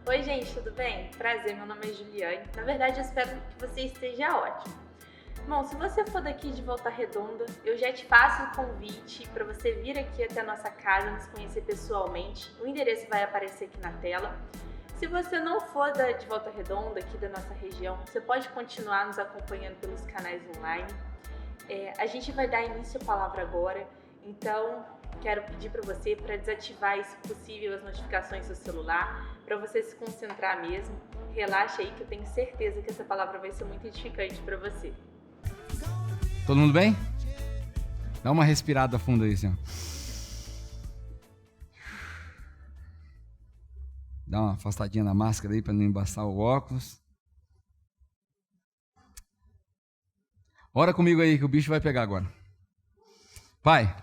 Oi, gente, tudo bem? Prazer, meu nome é Juliane. Na verdade, eu espero que você esteja ótimo. Bom, se você for daqui de Volta Redonda, eu já te faço o convite para você vir aqui até a nossa casa, nos conhecer pessoalmente. O endereço vai aparecer aqui na tela. Se você não for de Volta Redonda, aqui da nossa região, você pode continuar nos acompanhando pelos canais online. A gente vai dar início à palavra agora, então quero pedir para você para desativar, se possível, as notificações do seu celular, para você se concentrar mesmo. Relaxa aí que eu tenho certeza que essa palavra vai ser muito edificante para você. Todo mundo bem? Dá uma respirada fundo aí, assim, ó. Dá uma afastadinha na máscara aí para não embaçar o óculos. Ora comigo aí que o bicho vai pegar agora. Pai,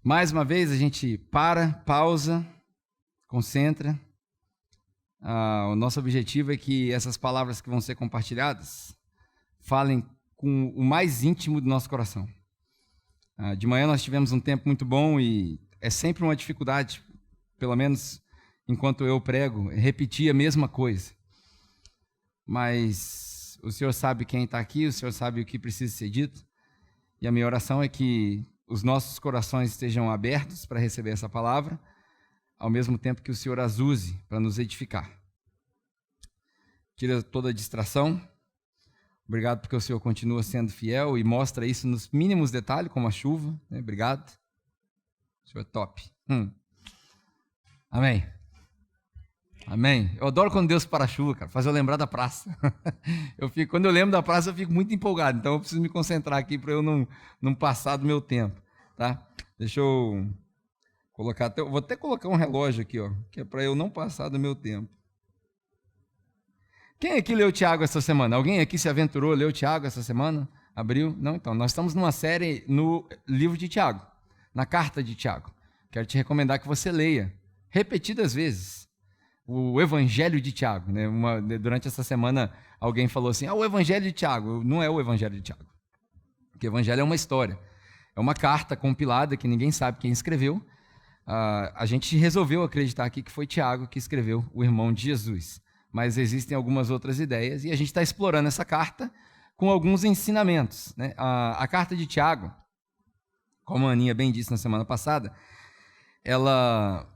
mais uma vez a gente pausa, concentra. O nosso objetivo é que essas palavras que vão ser compartilhadas falem com o mais íntimo do nosso coração. De manhã nós tivemos um tempo muito bom e é sempre uma dificuldade, pelo menos enquanto eu prego, repetir a mesma coisa. Mas o Senhor sabe quem está aqui, o Senhor sabe o que precisa ser dito. E a minha oração é que os nossos corações estejam abertos para receber essa palavra, ao mesmo tempo que o Senhor as use para nos edificar. Tira toda a distração. Obrigado porque o Senhor continua sendo fiel e mostra isso nos mínimos detalhes, como a chuva. Né? Obrigado. O Senhor é top. Amém. Amém. Eu adoro quando Deus para a chuva, cara, faz eu lembrar da praça. Quando eu lembro da praça, eu fico muito empolgado. Então eu preciso me concentrar aqui para eu não passar do meu tempo, tá? Deixa eu colocar, vou até colocar um relógio aqui, ó, que é para eu não passar do meu tempo. Quem aqui leu Tiago essa semana? Alguém aqui se aventurou a ler o Tiago essa semana? Abriu? Não? Então, nós estamos numa série no livro de Tiago, na carta de Tiago. Quero te recomendar que você leia repetidas vezes o Evangelho de Tiago. Né? Durante essa semana, alguém falou assim, o Evangelho de Tiago. Não é o Evangelho de Tiago. Porque o Evangelho é uma história. É uma carta compilada que ninguém sabe quem escreveu. A gente resolveu acreditar aqui que foi Tiago que escreveu, o irmão de Jesus. Mas existem algumas outras ideias e a gente está explorando essa carta com alguns ensinamentos. Né? A carta de Tiago, como a Aninha bem disse na semana passada, ela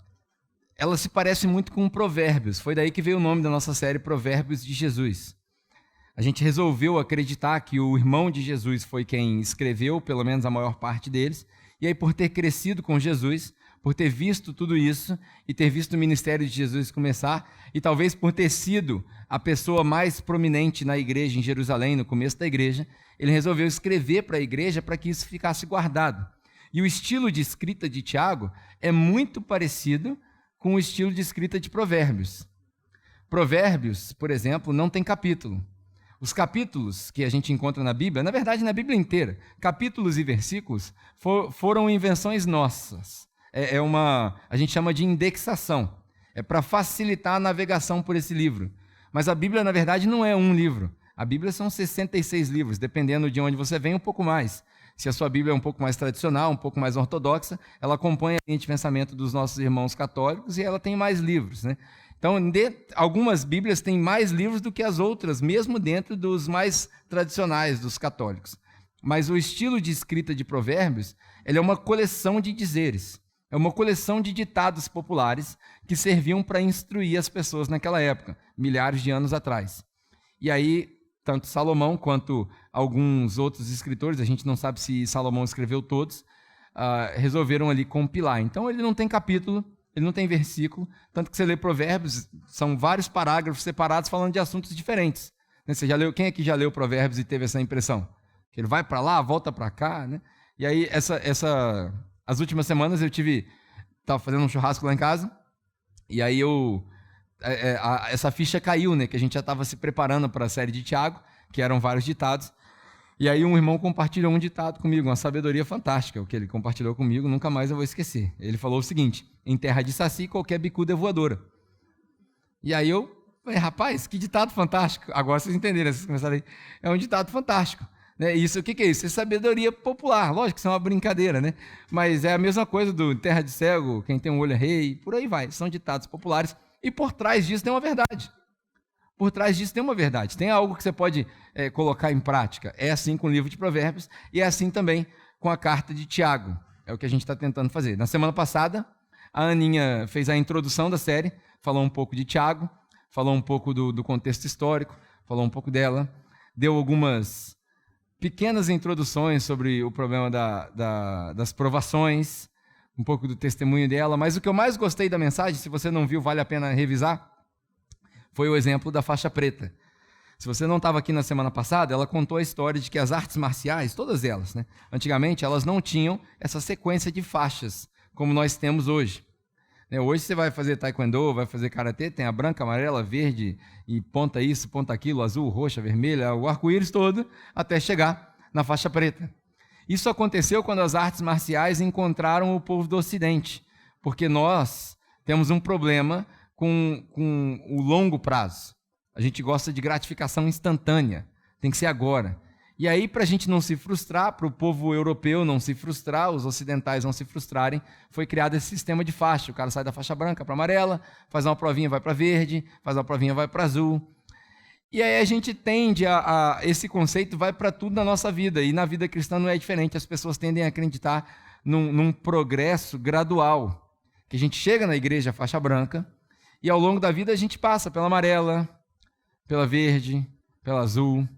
se parece muito com Provérbios. Foi daí que veio o nome da nossa série, Provérbios de Jesus. A gente resolveu acreditar que o irmão de Jesus foi quem escreveu, pelo menos a maior parte deles, e aí por ter crescido com Jesus, por ter visto tudo isso e ter visto o ministério de Jesus começar, e talvez por ter sido a pessoa mais prominente na igreja em Jerusalém, no começo da igreja, ele resolveu escrever para a igreja para que isso ficasse guardado. E o estilo de escrita de Tiago é muito parecido com o estilo de escrita de Provérbios. Provérbios, por exemplo, não tem capítulo. Os capítulos que a gente encontra na Bíblia, na verdade na Bíblia inteira, capítulos e versículos foram invenções nossas. A gente chama de indexação. É para facilitar a navegação por esse livro. Mas a Bíblia, na verdade, não é um livro. A Bíblia são 66 livros, dependendo de onde você vem, um pouco mais. Se a sua Bíblia é um pouco mais tradicional, um pouco mais ortodoxa, ela acompanha a linha de pensamento dos nossos irmãos católicos e ela tem mais livros. Né? Então, algumas Bíblias têm mais livros do que as outras, mesmo dentro dos mais tradicionais dos católicos. Mas o estilo de escrita de Provérbios, ele é uma coleção de dizeres. É uma coleção de ditados populares que serviam para instruir as pessoas naquela época, milhares de anos atrás. E aí, tanto Salomão quanto alguns outros escritores, a gente não sabe se Salomão escreveu todos, resolveram ali compilar. Então, ele não tem capítulo, ele não tem versículo, tanto que você lê Provérbios, são vários parágrafos separados falando de assuntos diferentes. Você já leu, quem aqui já leu Provérbios e teve essa impressão? Que ele vai para lá, volta para cá, né? E aí, as últimas semanas eu estava fazendo um churrasco lá em casa, e aí essa ficha caiu, né? Que a gente já estava se preparando para a série de Tiago, que eram vários ditados, e aí um irmão compartilhou um ditado comigo, uma sabedoria fantástica, o que ele compartilhou comigo, nunca mais eu vou esquecer. Ele falou o seguinte: em terra de saci, qualquer bicuda é voadora. E aí eu falei, rapaz, que ditado fantástico. Agora vocês entenderam, vocês começaram aí. É um ditado fantástico. Né? Isso, o que é isso? É sabedoria popular. Lógico que isso é uma brincadeira, né? Mas é a mesma coisa do terra de cego, quem tem um olho é rei, por aí vai. São ditados populares E por trás disso tem uma verdade. Por trás disso tem uma verdade. Tem algo que você pode colocar em prática. É assim com o livro de Provérbios e é assim também com a carta de Tiago. É o que a gente está tentando fazer. Na semana passada, a Aninha fez a introdução da série, falou um pouco de Tiago, falou um pouco do contexto histórico, falou um pouco dela, deu algumas pequenas introduções sobre o problema das provações, um pouco do testemunho dela, mas o que eu mais gostei da mensagem, se você não viu, vale a pena revisar, foi o exemplo da faixa preta. Se você não estava aqui na semana passada, ela contou a história de que as artes marciais, todas elas, né, antigamente, elas não tinham essa sequência de faixas, como nós temos hoje. Hoje você vai fazer taekwondo, vai fazer karatê, tem a branca, amarela, verde, e ponta isso, ponta aquilo, azul, roxa, vermelha, o arco-íris todo, até chegar na faixa preta. Isso aconteceu quando as artes marciais encontraram o povo do Ocidente, porque nós temos um problema com o longo prazo. A gente gosta de gratificação instantânea, tem que ser agora. E aí, para a gente não se frustrar, para o povo europeu não se frustrar, os ocidentais não se frustrarem, foi criado esse sistema de faixa. O cara sai da faixa branca para amarela, faz uma provinha, vai para verde, faz uma provinha, vai para azul. E aí a gente tende esse conceito vai para tudo na nossa vida, e na vida cristã não é diferente. As pessoas tendem a acreditar num progresso gradual, que a gente chega na igreja faixa branca, e ao longo da vida a gente passa pela amarela, pela verde, pela azul.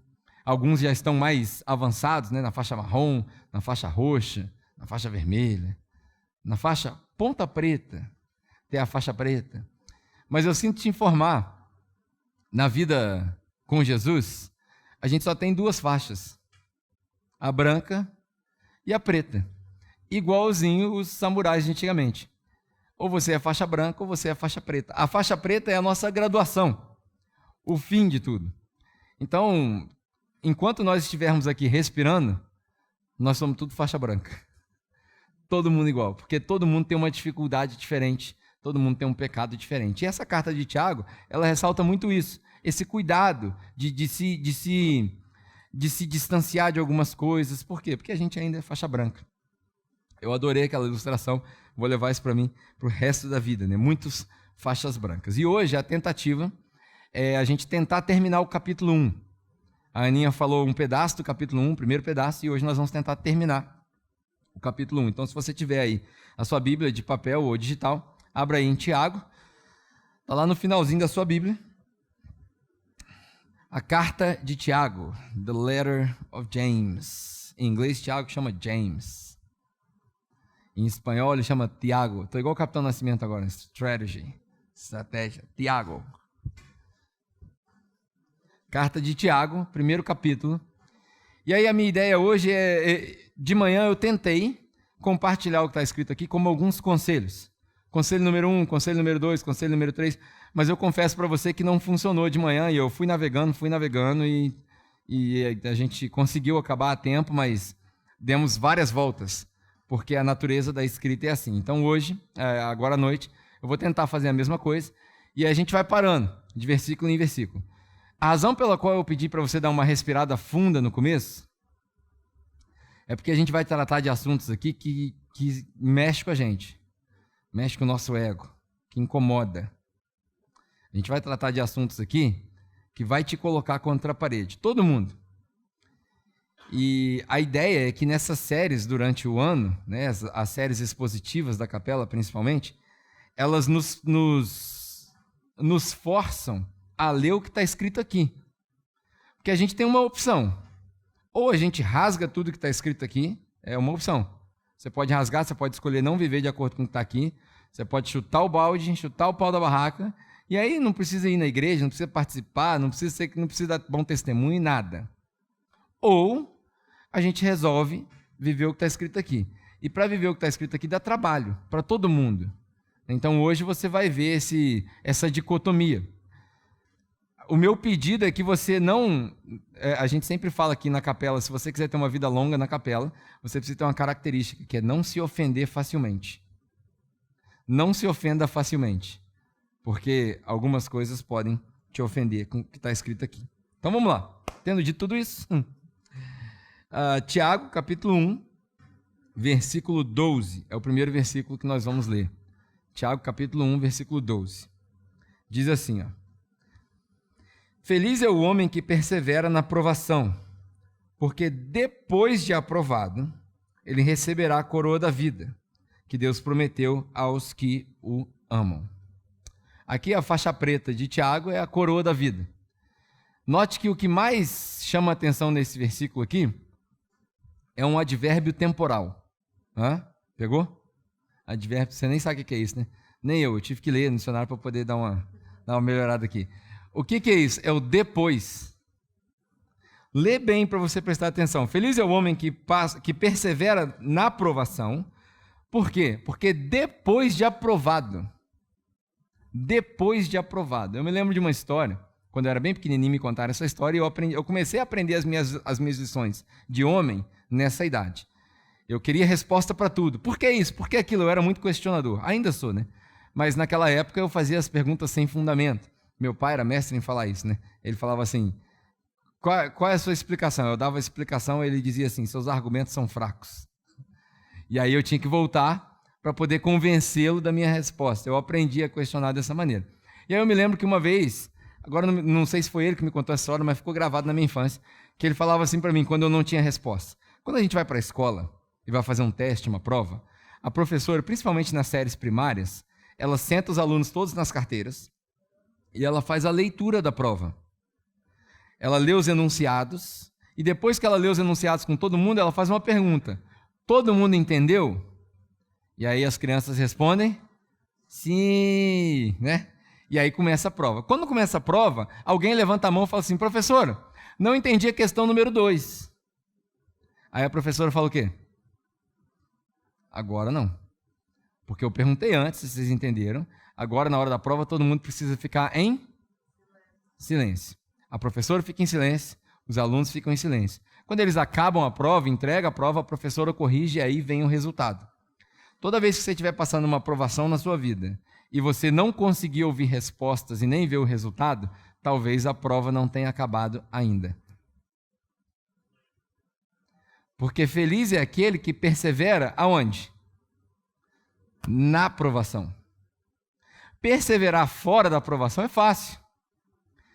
Alguns já estão mais avançados, né, na faixa marrom, na faixa roxa, na faixa vermelha, na faixa ponta preta, tem a faixa preta. Mas eu sinto te informar, na vida com Jesus, a gente só tem duas faixas, a branca e a preta, igualzinho os samurais de antigamente. Ou você é faixa branca ou você é faixa preta. A faixa preta é a nossa graduação, o fim de tudo. Então, enquanto nós estivermos aqui respirando, nós somos tudo faixa branca. Todo mundo igual, porque todo mundo tem uma dificuldade diferente, todo mundo tem um pecado diferente. E essa carta de Tiago, ela ressalta muito isso, esse cuidado de se distanciar de algumas coisas. Por quê? Porque a gente ainda é faixa branca. Eu adorei aquela ilustração, vou levar isso para mim para o resto da vida, né? Muitas faixas brancas. E hoje a tentativa é a gente tentar terminar o capítulo 1. A Aninha falou um pedaço do capítulo 1, o primeiro pedaço, e hoje nós vamos tentar terminar o capítulo 1. Então, se você tiver aí a sua Bíblia de papel ou digital, abra aí em Tiago. Está lá no finalzinho da sua Bíblia. A carta de Tiago, The Letter of James. Em inglês, Tiago chama James. Em espanhol, ele chama Tiago. Estou igual o Capitão Nascimento agora, estratégia, Tiago. Carta de Tiago, primeiro capítulo. E aí a minha ideia hoje de manhã eu tentei compartilhar o que está escrito aqui como alguns conselhos. Conselho número 1, conselho número 2, conselho número 3, mas eu confesso para você que não funcionou de manhã e eu fui navegando e a gente conseguiu acabar a tempo, mas demos várias voltas, porque a natureza da escrita é assim. Então hoje, agora à noite, eu vou tentar fazer a mesma coisa e a gente vai parando de versículo em versículo. A razão pela qual eu pedi para você dar uma respirada funda no começo é porque a gente vai tratar de assuntos aqui que mexe com a gente, mexe com o nosso ego, que incomoda. A gente vai tratar de assuntos aqui que vai te colocar contra a parede, todo mundo. E a ideia é que nessas séries durante o ano, né, as séries expositivas da capela principalmente, elas nos forçam a ler o que está escrito aqui. Porque a gente tem uma opção. Ou a gente rasga tudo que está escrito aqui, é uma opção. Você pode rasgar, você pode escolher não viver de acordo com o que está aqui, você pode chutar o balde, chutar o pau da barraca, e aí não precisa ir na igreja, não precisa participar, não precisa dar bom testemunho, nada. Ou a gente resolve viver o que está escrito aqui. E para viver o que está escrito aqui dá trabalho, para todo mundo. Então hoje você vai ver essa dicotomia. O meu pedido é que você não... a gente sempre fala aqui na capela, se você quiser ter uma vida longa na capela, você precisa ter uma característica, que é não se ofender facilmente. Não se ofenda facilmente, porque algumas coisas podem te ofender com o que está escrito aqui. Então vamos lá. Tendo dito tudo isso, Tiago, capítulo 1, versículo 12, é o primeiro versículo que nós vamos ler. Tiago, capítulo 1, versículo 12. Diz assim, ó: Feliz é o homem que persevera na provação, porque depois de aprovado, ele receberá a coroa da vida, que Deus prometeu aos que o amam. Aqui a faixa preta de Tiago é a coroa da vida. Note que o que mais chama a atenção nesse versículo aqui é um advérbio temporal. Pegou? Advérbio, você nem sabe o que é isso, né? Nem eu tive que ler no dicionário para poder dar uma melhorada aqui. O que é isso? É o depois. Lê bem para você prestar atenção. Feliz é o homem que persevera na aprovação. Por quê? Porque depois de aprovado. Depois de aprovado. Eu me lembro de uma história, quando eu era bem pequenininho, me contaram essa história, e eu comecei a aprender as minhas lições de homem nessa idade. Eu queria resposta para tudo. Por que isso? Por que aquilo? Eu era muito questionador. Ainda sou, né? Mas naquela época eu fazia as perguntas sem fundamento. Meu pai era mestre em falar isso, né? Ele falava assim: qual é a sua explicação? Eu dava a explicação, ele dizia assim: seus argumentos são fracos. E aí eu tinha que voltar para poder convencê-lo da minha resposta. Eu aprendi a questionar dessa maneira. E aí eu me lembro que uma vez, agora não sei se foi ele que me contou essa história, mas ficou gravado na minha infância, que ele falava assim para mim quando eu não tinha resposta. Quando a gente vai para a escola e vai fazer um teste, uma prova, a professora, principalmente nas séries primárias, ela senta os alunos todos nas carteiras e ela faz a leitura da prova. Ela lê os enunciados e depois que ela lê os enunciados com todo mundo, ela faz uma pergunta: todo mundo entendeu? E aí as crianças respondem sim, né? E aí começa a prova. Quando começa a prova, alguém levanta a mão e fala assim: professora, não entendi a questão número 2. Aí a professora fala o quê? Agora não. Porque eu perguntei antes se vocês entenderam. Agora, na hora da prova, todo mundo precisa ficar em silêncio. A professora fica em silêncio, os alunos ficam em silêncio. Quando eles acabam a prova, entrega a prova, a professora corrige e aí vem o resultado. Toda vez que você estiver passando uma aprovação na sua vida e você não conseguir ouvir respostas e nem ver o resultado, talvez a prova não tenha acabado ainda. Porque feliz é aquele que persevera aonde? Na aprovação. Perseverar fora da aprovação é fácil.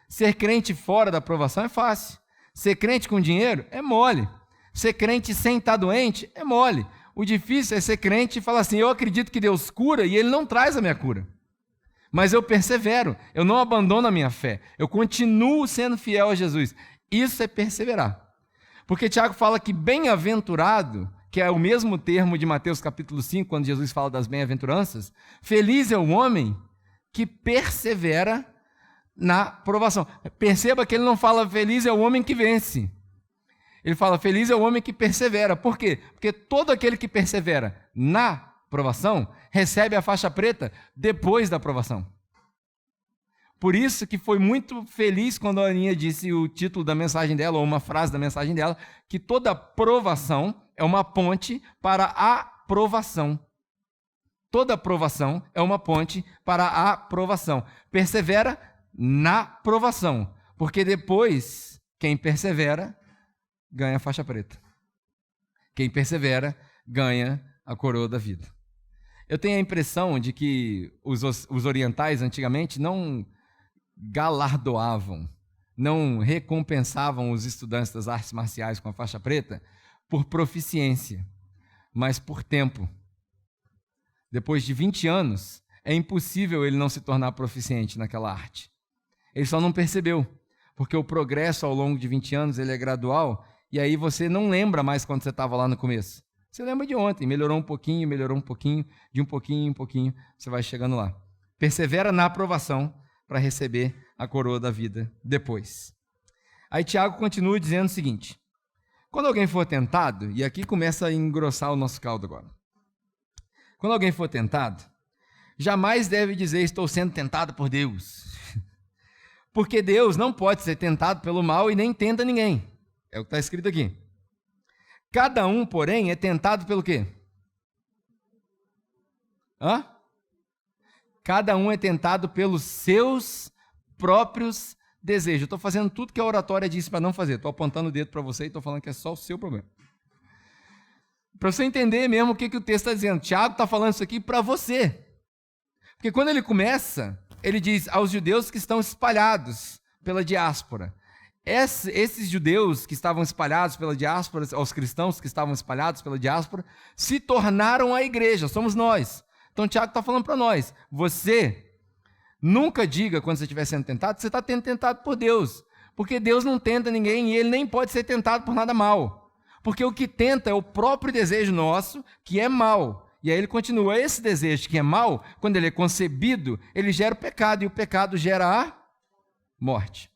Ser crente fora da aprovação é fácil. Ser crente com dinheiro é mole. Ser crente sem estar doente é mole. O difícil é ser crente e falar assim: eu acredito que Deus cura e Ele não traz a minha cura. Mas eu persevero, eu não abandono a minha fé. Eu continuo sendo fiel a Jesus. Isso é perseverar. Porque Tiago fala que bem-aventurado, que é o mesmo termo de Mateus capítulo 5, quando Jesus fala das bem-aventuranças, feliz é o homem que persevera na provação. Perceba que ele não fala feliz é o homem que vence. Ele fala feliz é o homem que persevera. Por quê? Porque todo aquele que persevera na provação recebe a faixa preta depois da provação. Por isso que foi muito feliz quando a Aninha disse o título da mensagem dela, ou uma frase da mensagem dela, que toda provação é uma ponte para a aprovação. Toda provação é uma ponte para a aprovação. Persevera na provação, porque depois, quem persevera, ganha a faixa preta. Quem persevera, ganha a coroa da vida. Eu tenho a impressão de que os orientais, antigamente, não galardoavam, não recompensavam os estudantes das artes marciais com a faixa preta por proficiência, mas por tempo. Depois de 20 anos, é impossível ele não se tornar proficiente naquela arte. Ele só não percebeu, porque o progresso ao longo de 20 anos ele é gradual, e aí você não lembra mais quando você estava lá no começo. Você lembra de ontem, melhorou um pouquinho, de um pouquinho em pouquinho, você vai chegando lá. Persevera na aprovação para receber a coroa da vida depois. Aí Tiago continua dizendo o seguinte: quando alguém for tentado, e aqui começa a engrossar o nosso caldo agora. Quando alguém for tentado, jamais deve dizer estou sendo tentado por Deus. Porque Deus não pode ser tentado pelo mal e nem tenta ninguém. É o que está escrito aqui. Cada um, porém, é tentado pelo quê? Cada um é tentado pelos seus próprios desejos. Eu estou fazendo tudo que a oratória disse para não fazer. Estou apontando o dedo para você e estou falando que é só o seu problema. Para você entender mesmo o que o texto está dizendo. Tiago está falando isso aqui para você. Porque quando ele começa ele diz aos judeus que estão espalhados pela diáspora. Esses judeus que estavam espalhados pela diáspora, aos cristãos que estavam espalhados pela diáspora, se tornaram a igreja, somos nós. Então Tiago está falando para nós, você nunca diga quando você estiver sendo tentado, você está sendo tentado por Deus, porque Deus não tenta ninguém e ele nem pode ser tentado por nada mal, porque o que tenta é o próprio desejo nosso, que é mal. E aí ele continua, esse desejo que é mal, quando ele é concebido, ele gera o pecado, e o pecado gera a morte.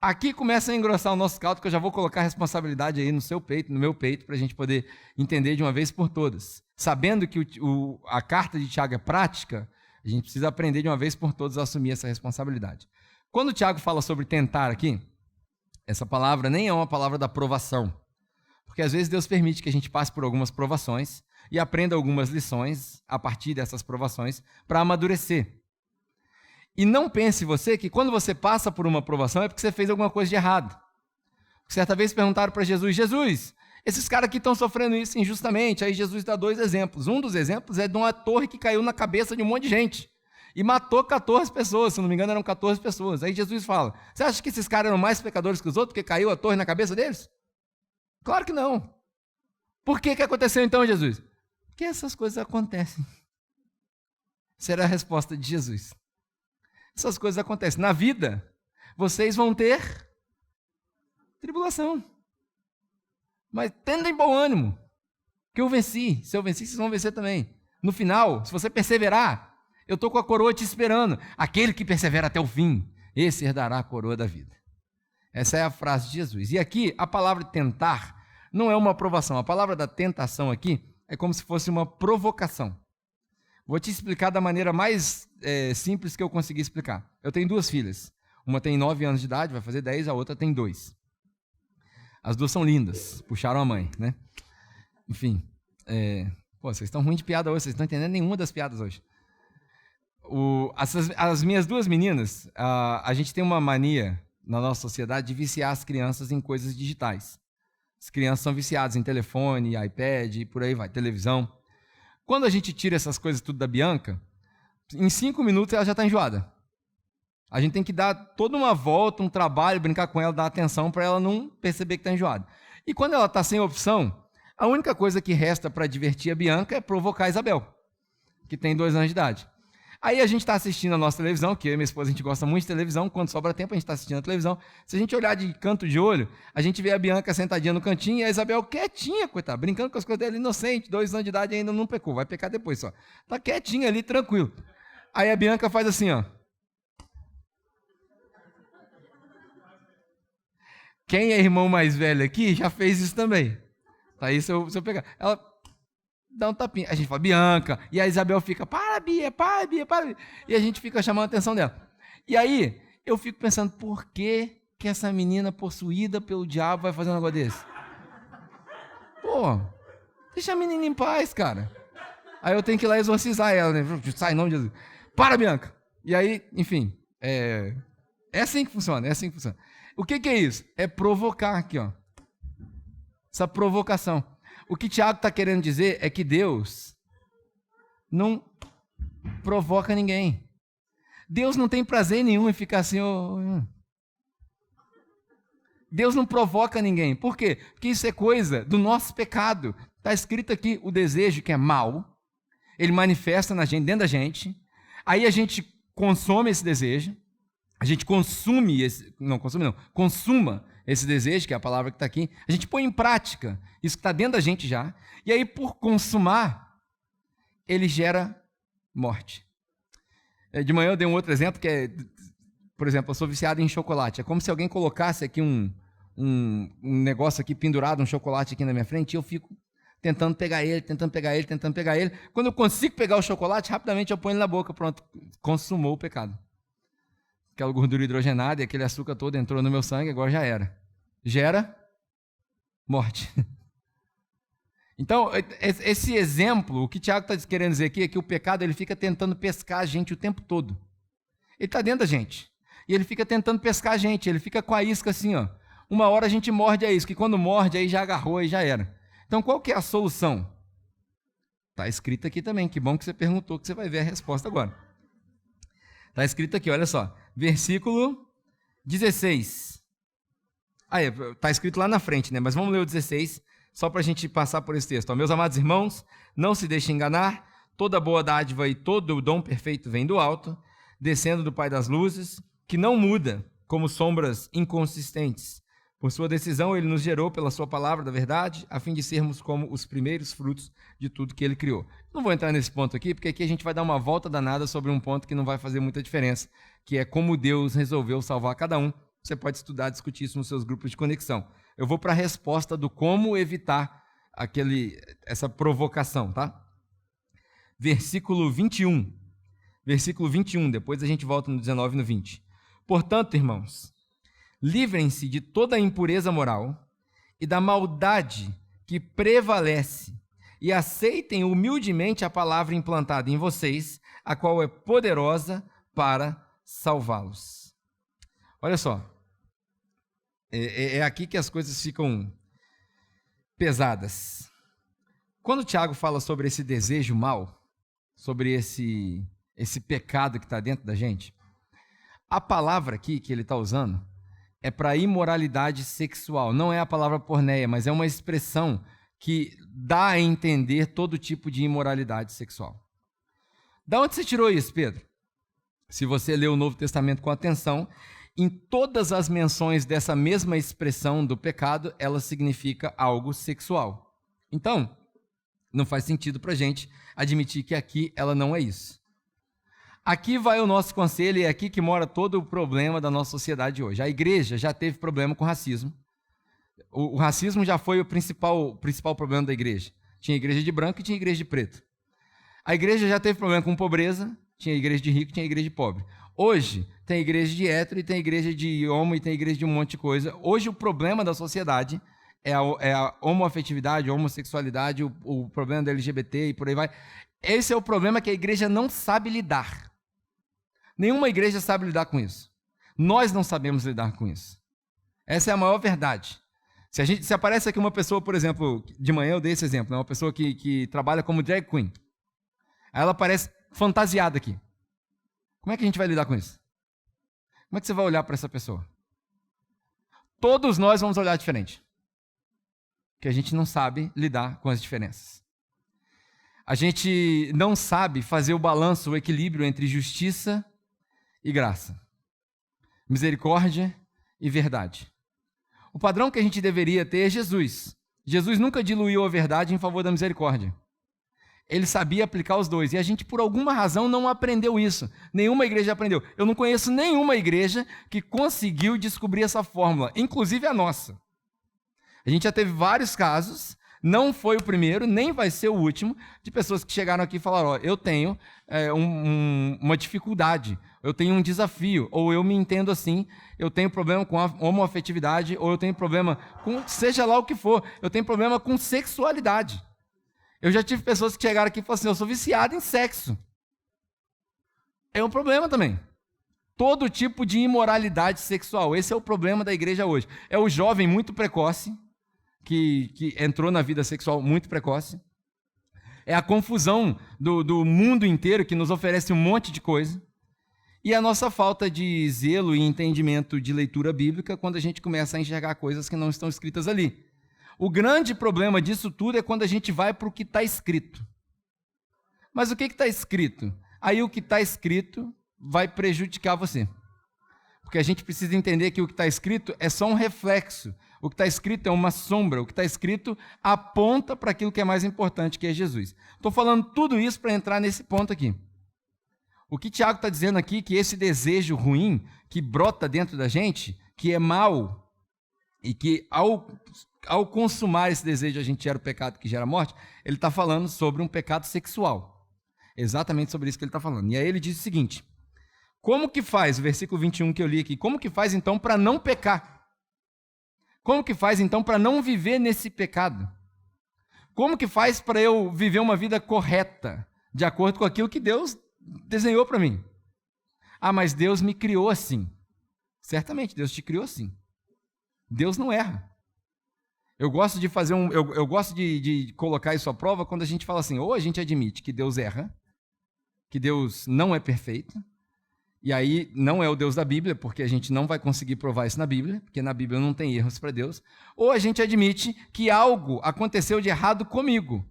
Aqui começa a engrossar o nosso caldo, que eu já vou colocar a responsabilidade aí no seu peito, no meu peito, para a gente poder entender de uma vez por todas. Sabendo que a carta de Tiago é prática, a gente precisa aprender de uma vez por todas a assumir essa responsabilidade. Quando o Tiago fala sobre tentar aqui, essa palavra nem é uma palavra da provação, porque às vezes Deus permite que a gente passe por algumas provações e aprenda algumas lições a partir dessas provações para amadurecer. E não pense você que quando você passa por uma provação é porque você fez alguma coisa de errado. Certa vez perguntaram para Jesus, Jesus, esses caras aqui estão sofrendo isso injustamente. Aí Jesus dá 2 exemplos. Um dos exemplos é de uma torre que caiu na cabeça de um monte de gente e matou 14 pessoas, se não me engano eram 14 pessoas. Aí Jesus fala, você acha que esses caras eram mais pecadores que os outros porque caiu a torre na cabeça deles? Claro que não. Por que aconteceu então, Jesus? Porque essas coisas acontecem. Será a resposta de Jesus. Essas coisas acontecem. Na vida, vocês vão ter tribulação. Mas tendem bom ânimo, que eu venci. Se eu venci, vocês vão vencer também. No final, se você perseverar, eu estou com a coroa te esperando. Aquele que persevera até o fim, esse herdará a coroa da vida. Essa é a frase de Jesus. E aqui, a palavra tentar não é uma aprovação. A palavra da tentação aqui é como se fosse uma provocação. Vou te explicar da maneira mais simples que eu consegui explicar. Eu tenho 2 filhas. Uma tem 9 anos de idade, vai fazer 10, a outra tem 2. As 2 são lindas, puxaram a mãe, né? Enfim, vocês estão ruins de piada hoje, vocês não estão entendendo nenhuma das piadas hoje. As minhas 2 meninas, a gente tem uma mania na nossa sociedade de viciar as crianças em coisas digitais. As crianças são viciadas em telefone, iPad, e por aí vai, televisão. Quando a gente tira essas coisas tudo da Bianca, em 5 minutos ela já está enjoada. A gente tem que dar toda uma volta, um trabalho, brincar com ela, dar atenção para ela não perceber que está enjoada. E quando ela está sem opção, a única coisa que resta para divertir a Bianca é provocar a Isabel, que tem 2 anos de idade. Aí a gente está assistindo a nossa televisão, que eu e minha esposa a gente gosta muito de televisão, quando sobra tempo a gente está assistindo a televisão. Se a gente olhar de canto de olho, a gente vê a Bianca sentadinha no cantinho e a Isabel quietinha, coitada, brincando com as coisas dela, inocente, 2 anos de idade ainda não pecou, vai pecar depois só. Está quietinha ali, tranquilo. Aí a Bianca faz assim, ó. Quem é irmão mais velho aqui já fez isso também. Tá aí se eu pegar. Ela dá um tapinha. A gente fala, Bianca. E a Isabel fica, para, Bia, para, Bia, para. E a gente fica chamando a atenção dela. E aí, eu fico pensando, por que essa menina possuída pelo diabo vai fazer um negócio desse? Pô, deixa a menina em paz, cara. Aí eu tenho que ir lá exorcizar ela, né? Sai, em nome de Jesus. Para, Bianca. E aí, enfim, é assim que funciona, O que é isso? É provocar aqui, ó. Essa provocação. O que Tiago está querendo dizer é que Deus não provoca ninguém. Deus não tem prazer nenhum em ficar assim. Deus não provoca ninguém. Por quê? Porque isso é coisa do nosso pecado. Está escrito aqui o desejo que é mau. Ele manifesta na gente, dentro da gente. Aí a gente consome esse desejo. A gente consuma esse desejo, que é a palavra que está aqui. A gente põe em prática isso que está dentro da gente já. E aí, por consumar, ele gera morte. De manhã eu dei um outro exemplo, que é, por exemplo, eu sou viciado em chocolate. É como se alguém colocasse aqui um negócio aqui pendurado, um chocolate aqui na minha frente, e eu fico tentando pegar ele. Quando eu consigo pegar o chocolate, rapidamente eu ponho ele na boca. Pronto, consumou o pecado. Aquela gordura hidrogenada e aquele açúcar todo entrou no meu sangue, agora já era. Gera morte. Então, esse exemplo, o que Tiago está querendo dizer aqui é que o pecado ele fica tentando pescar a gente o tempo todo. Ele está dentro da gente. E ele fica tentando pescar a gente, ele fica com a isca assim, ó. Uma hora a gente morde a isca, e quando morde, aí já agarrou e já era. Então, qual que é a solução? Está escrito aqui também, que bom que você perguntou, que você vai ver a resposta agora. Está escrito aqui, olha só. Versículo 16. Está escrito lá na frente, né? Mas vamos ler o 16, só para a gente passar por esse texto. Ó, meus amados irmãos, não se deixem enganar, toda boa dádiva e todo o dom perfeito vem do alto, descendo do Pai das luzes, que não muda, como sombras inconsistentes. Por sua decisão, ele nos gerou pela sua palavra da verdade, a fim de sermos como os primeiros frutos de tudo que ele criou. Não vou entrar nesse ponto aqui, porque aqui a gente vai dar uma volta danada sobre um ponto que não vai fazer muita diferença, que é como Deus resolveu salvar cada um. Você pode estudar, discutir isso nos seus grupos de conexão. Eu vou para a resposta do como evitar essa provocação, tá? Versículo 21. Versículo 21, depois a gente volta no 19 e no 20. Portanto, irmãos, livrem-se de toda a impureza moral e da maldade que prevalece e aceitem humildemente a palavra implantada em vocês, a qual é poderosa para salvá-los. Olha só, é aqui que as coisas ficam pesadas. Quando o Tiago fala sobre esse desejo mau, sobre esse pecado que está dentro da gente, a palavra aqui que ele está usando é para imoralidade sexual. Não é a palavra porneia, mas é uma expressão que dá a entender todo tipo de imoralidade sexual. Da onde você tirou isso, Pedro? Se você ler o Novo Testamento com atenção, em todas as menções dessa mesma expressão do pecado, ela significa algo sexual. Então, não faz sentido para a gente admitir que aqui ela não é isso. Aqui vai o nosso conselho e é aqui que mora todo o problema da nossa sociedade hoje. A igreja já teve problema com racismo. O racismo já foi o principal problema da igreja. Tinha igreja de branco e tinha igreja de preto. A igreja já teve problema com pobreza, tinha igreja de rico e tinha igreja de pobre. Hoje tem igreja de hétero e tem igreja de homo e tem igreja de um monte de coisa. Hoje o problema da sociedade é a homoafetividade, a homossexualidade, o problema da LGBT e por aí vai. Esse é o problema que a igreja não sabe lidar. Nenhuma igreja sabe lidar com isso. Nós não sabemos lidar com isso. Essa é a maior verdade. Se aparece aqui uma pessoa, por exemplo, de manhã eu dei esse exemplo, né? Uma pessoa que trabalha como drag queen. Aí ela aparece fantasiada aqui. Como é que a gente vai lidar com isso? Como é que você vai olhar para essa pessoa? Todos nós vamos olhar diferente. Porque a gente não sabe lidar com as diferenças. A gente não sabe fazer o balanço, o equilíbrio entre justiça e graça, misericórdia e verdade. O padrão que a gente deveria ter é Jesus. Jesus nunca diluiu a verdade em favor da misericórdia. Ele sabia aplicar os dois. E a gente, por alguma razão, não aprendeu isso. Nenhuma igreja aprendeu. Eu não conheço nenhuma igreja que conseguiu descobrir essa fórmula, inclusive a nossa. A gente já teve vários casos, não foi o primeiro, nem vai ser o último, de pessoas que chegaram aqui e falaram, ó, eu tenho uma dificuldade, eu tenho um desafio, ou eu me entendo assim, eu tenho problema com a homoafetividade, ou eu tenho problema com, seja lá o que for, eu tenho problema com sexualidade. Eu já tive pessoas que chegaram aqui e falaram assim, eu sou viciado em sexo. É um problema também. Todo tipo de imoralidade sexual, esse é o problema da igreja hoje. É o jovem muito precoce, que entrou na vida sexual muito precoce. É a confusão do mundo inteiro que nos oferece um monte de coisa. E a nossa falta de zelo e entendimento de leitura bíblica quando a gente começa a enxergar coisas que não estão escritas ali. O grande problema disso tudo é quando a gente vai para o que está escrito. Mas o que está escrito? Aí o que está escrito vai prejudicar você. Porque a gente precisa entender que o que está escrito é só um reflexo. O que está escrito é uma sombra. O que está escrito aponta para aquilo que é mais importante, que é Jesus. Estou falando tudo isso para entrar nesse ponto aqui. O que Tiago está dizendo aqui, que esse desejo ruim que brota dentro da gente, que é mau, e que ao consumar esse desejo a gente gera o pecado que gera a morte, ele está falando sobre um pecado sexual. Exatamente sobre isso que ele está falando. E aí ele diz o seguinte, como que faz, o versículo 21 que eu li aqui, como que faz então para não pecar? Como que faz então para não viver nesse pecado? Como que faz para eu viver uma vida correta, de acordo com aquilo que Deus desenhou para mim? Ah, mas Deus me criou assim. Certamente, Deus te criou assim. Deus não erra. Eu gosto de fazer eu gosto de colocar isso à prova quando a gente fala assim, ou a gente admite que Deus erra, que Deus não é perfeito, E aí não é o Deus da Bíblia, porque a gente não vai conseguir provar isso na Bíblia, porque na Bíblia não tem erros para Deus. Ou a gente admite que algo aconteceu de errado comigo.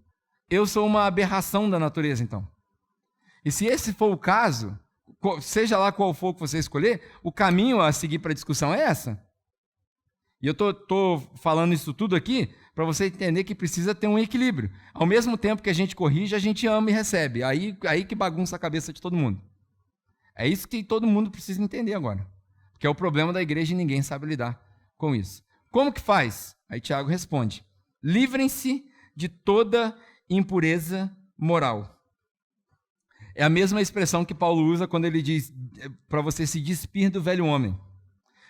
Eu sou uma aberração da natureza, então. E se esse for o caso, seja lá qual for que você escolher, o caminho a seguir para a discussão é essa. E eu estou falando isso tudo aqui para você entender que precisa ter um equilíbrio. Ao mesmo tempo que a gente corrige, a gente ama e recebe. Aí que bagunça a cabeça de todo mundo. É isso que todo mundo precisa entender agora. Que é o problema da igreja e ninguém sabe lidar com isso. Como que faz? Aí Tiago responde: livrem-se de toda impureza moral. É a mesma expressão que Paulo usa quando ele diz para você se despir do velho homem.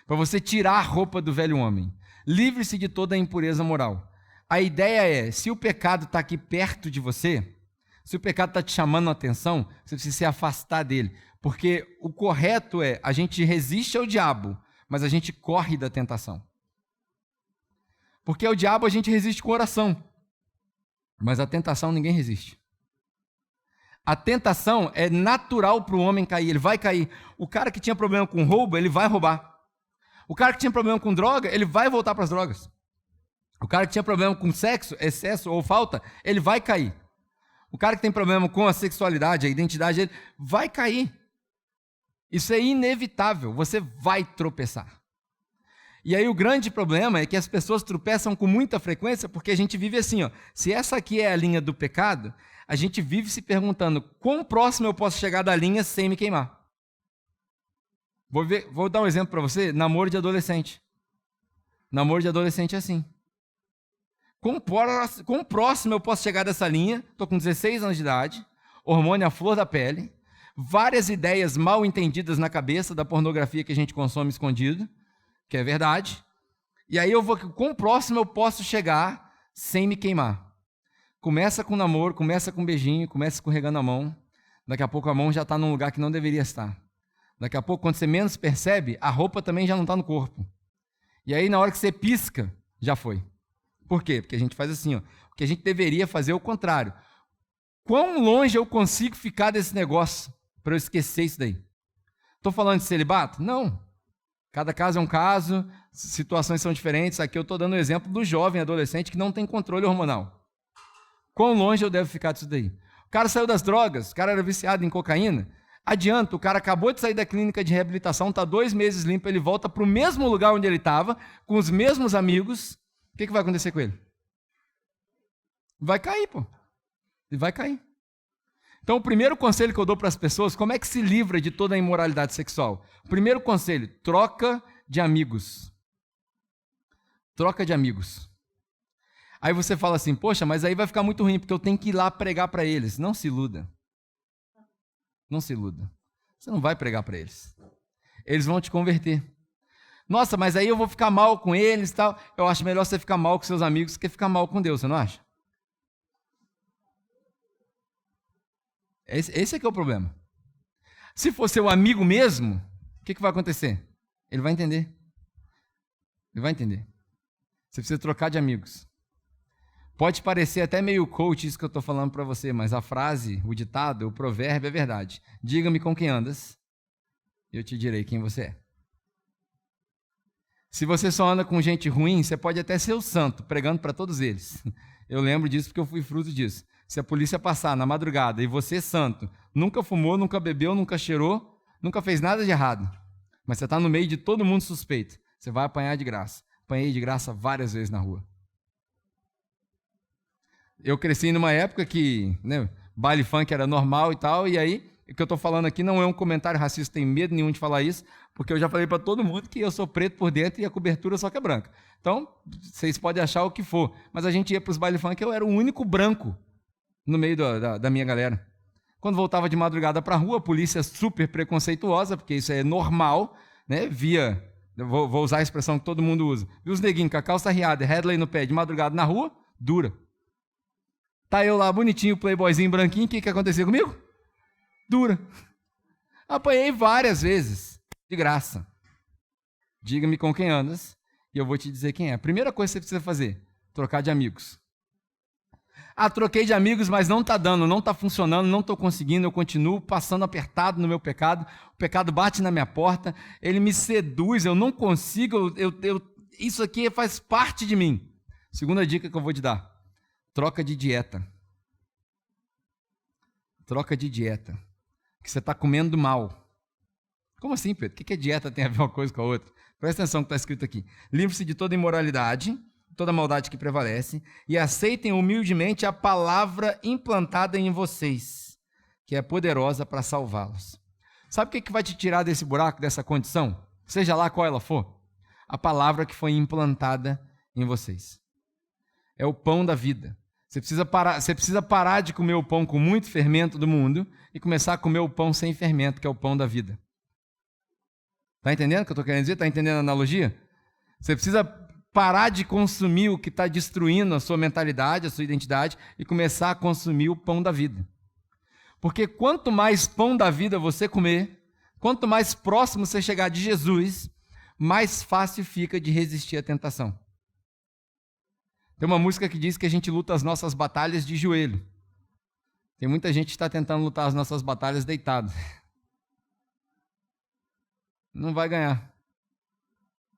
Para você tirar a roupa do velho homem. Livre-se de toda a impureza moral. A ideia é, se o pecado está aqui perto de você, se o pecado está te chamando a atenção, você precisa se afastar dele. Porque o correto é, a gente resiste ao diabo, mas a gente corre da tentação. Porque ao diabo a gente resiste com oração, mas a tentação ninguém resiste. A tentação é natural para o homem cair, ele vai cair. O cara que tinha problema com roubo, ele vai roubar. O cara que tinha problema com droga, ele vai voltar para as drogas. O cara que tinha problema com sexo, excesso ou falta, ele vai cair. O cara que tem problema com a sexualidade, a identidade, ele vai cair. Isso é inevitável, você vai tropeçar. E aí o grande problema é que as pessoas tropeçam com muita frequência porque a gente vive assim, ó. Se essa aqui é a linha do pecado, a gente vive se perguntando quão próximo eu posso chegar da linha sem me queimar. Vou dar um exemplo para você, namoro de adolescente. Namoro de adolescente é assim. Quão próximo eu posso chegar dessa linha? Estou com 16 anos de idade, hormônio à flor da pele, várias ideias mal entendidas na cabeça da pornografia que a gente consome escondido, que é verdade. E aí quão próximo eu posso chegar sem me queimar? Começa com namoro, começa com beijinho, começa escorregando a mão. Daqui a pouco a mão já está num lugar que não deveria estar. Daqui a pouco, quando você menos percebe, a roupa também já não está no corpo. E aí, na hora que você pisca, já foi. Por quê? Porque a gente faz assim, ó. O que a gente deveria fazer é o contrário. Quão longe eu consigo ficar desse negócio para eu esquecer isso daí? Estou falando de celibato? Não. Cada caso é um caso, situações são diferentes. Aqui eu estou dando o exemplo do jovem adolescente que não tem controle hormonal. Quão longe eu devo ficar disso daí? O cara saiu das drogas, o cara era viciado em cocaína. Adianta, o cara acabou de sair da clínica de reabilitação, está 2 meses limpo, ele volta para o mesmo lugar onde ele estava, com os mesmos amigos. O que vai acontecer com ele? Vai cair, pô. Ele vai cair. Então, o primeiro conselho que eu dou para as pessoas, como é que se livra de toda a imoralidade sexual? O primeiro conselho, troca de amigos. Troca de amigos. Aí você fala assim, poxa, mas aí vai ficar muito ruim, porque eu tenho que ir lá pregar para eles. Não se iluda. Não se iluda. Você não vai pregar para eles. Eles vão te converter. Nossa, mas aí eu vou ficar mal com eles e tal. Eu acho melhor você ficar mal com seus amigos do que ficar mal com Deus, você não acha? Esse é que é o problema. Se for seu amigo mesmo, o que vai acontecer? Ele vai entender. Ele vai entender. Você precisa trocar de amigos. Pode parecer até meio coach isso que eu estou falando para você, mas a frase, o ditado, o provérbio é verdade. Diga-me com quem andas, e eu te direi quem você é. Se você só anda com gente ruim, você pode até ser o santo, pregando para todos eles. Eu lembro disso porque eu fui fruto disso. Se a polícia passar na madrugada e você, santo, nunca fumou, nunca bebeu, nunca cheirou, nunca fez nada de errado, mas você está no meio de todo mundo suspeito, você vai apanhar de graça. Apanhei de graça várias vezes na rua. Eu cresci numa época que baile funk era normal e tal, e aí, o que eu estou falando aqui não é um comentário racista, tenho medo nenhum de falar isso, porque eu já falei para todo mundo que eu sou preto por dentro e a cobertura só que é branca. Então, vocês podem achar o que for, mas a gente ia para os baile funk, eu era o único branco no meio da minha galera. Quando voltava de madrugada para a rua, a polícia super preconceituosa, porque isso é normal, né? Vou usar a expressão que todo mundo usa, viu os neguinhos com a calça riada e headlay no pé de madrugada na rua, dura. Tá eu lá, bonitinho, playboyzinho, branquinho, o que aconteceu comigo? Dura. Apanhei várias vezes, de graça. Diga-me com quem andas, e eu vou te dizer quem é. A primeira coisa que você precisa fazer, trocar de amigos. Troquei de amigos, mas não está dando, não está funcionando, não estou conseguindo, eu continuo passando apertado no meu pecado, o pecado bate na minha porta, ele me seduz, eu não consigo, isso aqui faz parte de mim. Segunda dica que eu vou te dar, troca de dieta. Troca de dieta, que você está comendo mal. Como assim, Pedro? O que dieta tem a ver uma coisa com a outra? Presta atenção no que está escrito aqui. Livre-se de toda imoralidade, toda maldade que prevalece, e aceitem humildemente a palavra implantada em vocês, que é poderosa para salvá-los. Sabe o que vai te tirar desse buraco, dessa condição? Seja lá qual ela for. A palavra que foi implantada em vocês. É o pão da vida. Você precisa parar de comer o pão com muito fermento do mundo e começar a comer o pão sem fermento, que é o pão da vida. Está entendendo o que eu estou querendo dizer? Está entendendo a analogia? Você precisa parar de consumir o que está destruindo a sua mentalidade, a sua identidade, e começar a consumir o pão da vida. Porque quanto mais pão da vida você comer, quanto mais próximo você chegar de Jesus, mais fácil fica de resistir à tentação. Tem uma música que diz que a gente luta as nossas batalhas de joelho. Tem muita gente que está tentando lutar as nossas batalhas deitado. Não vai ganhar.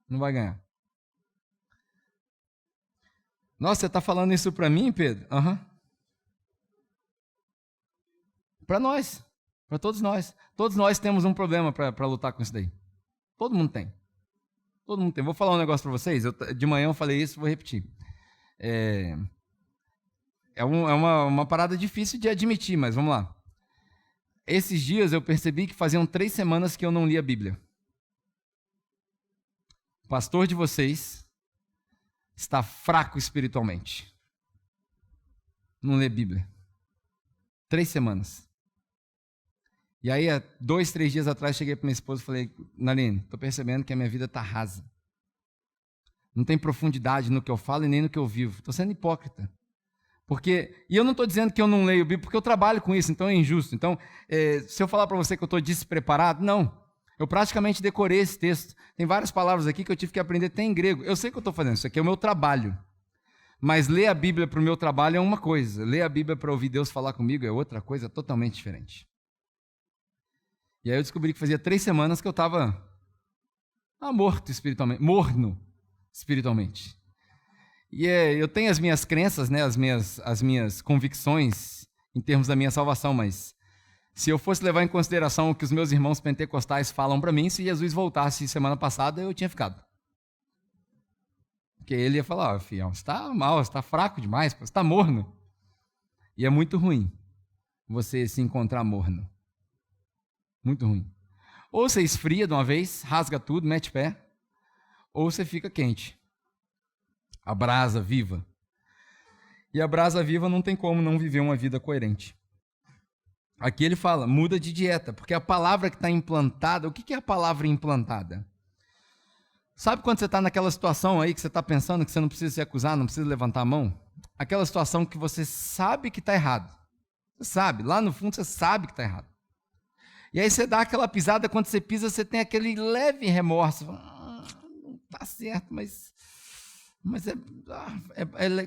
Não vai ganhar. Nossa, você está falando isso para mim, Pedro? Aham. Para nós. Para todos nós. Todos nós temos um problema para lutar com isso daí. Todo mundo tem. Todo mundo tem. Vou falar um negócio para vocês. De manhã eu falei isso, vou repetir. É uma parada difícil de admitir, mas vamos lá. Esses dias eu percebi que faziam 3 semanas que eu não lia a Bíblia. O pastor de vocês está fraco espiritualmente. Não lê Bíblia. 3 semanas. E aí, há 2, 3 dias atrás, cheguei para minha esposa e falei, Naline, estou percebendo que a minha vida está rasa. Não tem profundidade no que eu falo e nem no que eu vivo. Estou sendo hipócrita. E eu não estou dizendo que eu não leio Bíblia, porque eu trabalho com isso, então é injusto. Então, se eu falar para você que eu estou despreparado, não. Eu praticamente decorei esse texto. Tem várias palavras aqui que eu tive que aprender até em grego. Eu sei que eu estou fazendo, isso aqui é o meu trabalho. Mas ler a Bíblia para o meu trabalho é uma coisa. Ler a Bíblia para ouvir Deus falar comigo é outra coisa totalmente diferente. E aí eu descobri que fazia 3 semanas que eu estava morto espiritualmente, morno espiritualmente. E eu tenho as minhas crenças, né, as minhas convicções em termos da minha salvação, mas se eu fosse levar em consideração o que os meus irmãos pentecostais falam para mim, se Jesus voltasse semana passada, eu tinha ficado. Porque ele ia falar, filhão, você está mal, você está fraco demais, você está morno. E é muito ruim você se encontrar morno. Muito ruim. Ou você esfria de uma vez, rasga tudo, mete pé, ou você fica quente. A brasa viva. E a brasa viva não tem como não viver uma vida coerente. Aqui ele fala, muda de dieta, porque a palavra que está implantada, o que é a palavra implantada? Sabe quando você está naquela situação aí que você está pensando que você não precisa se acusar, não precisa levantar a mão? Aquela situação que você sabe que está errado. Você sabe, lá no fundo você sabe que está errado. E aí você dá aquela pisada, quando você pisa, você tem aquele leve remorso. Não está certo, mas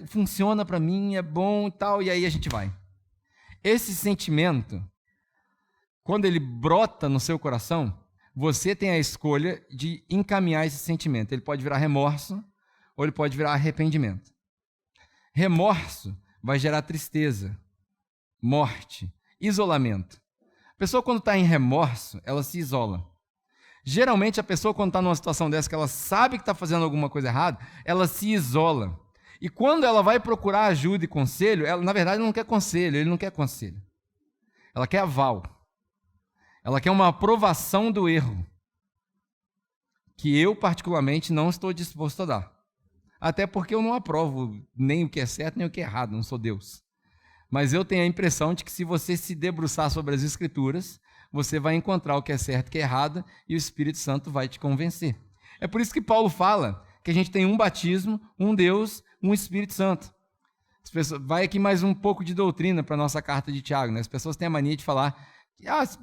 funciona para mim, é bom e tal, e aí a gente vai. Esse sentimento, quando ele brota no seu coração, você tem a escolha de encaminhar esse sentimento. Ele pode virar remorso ou ele pode virar arrependimento. Remorso vai gerar tristeza, morte, isolamento. A pessoa, quando está em remorso, ela se isola. Geralmente, a pessoa, quando está numa situação dessa, que ela sabe que está fazendo alguma coisa errada, ela se isola. E quando ela vai procurar ajuda e conselho, ela, na verdade, não quer conselho, ele não quer conselho. Ela quer aval. Ela quer uma aprovação do erro, que eu, particularmente, não estou disposto a dar. Até porque eu não aprovo nem o que é certo, nem o que é errado, não sou Deus. Mas eu tenho a impressão de que se você se debruçar sobre as Escrituras, você vai encontrar o que é certo e o que é errado, e o Espírito Santo vai te convencer. É por isso que Paulo fala que a gente tem um batismo, um Deus, um Espírito Santo. Vai aqui mais um pouco de doutrina para a nossa carta de Tiago, né? As pessoas têm a mania de falar,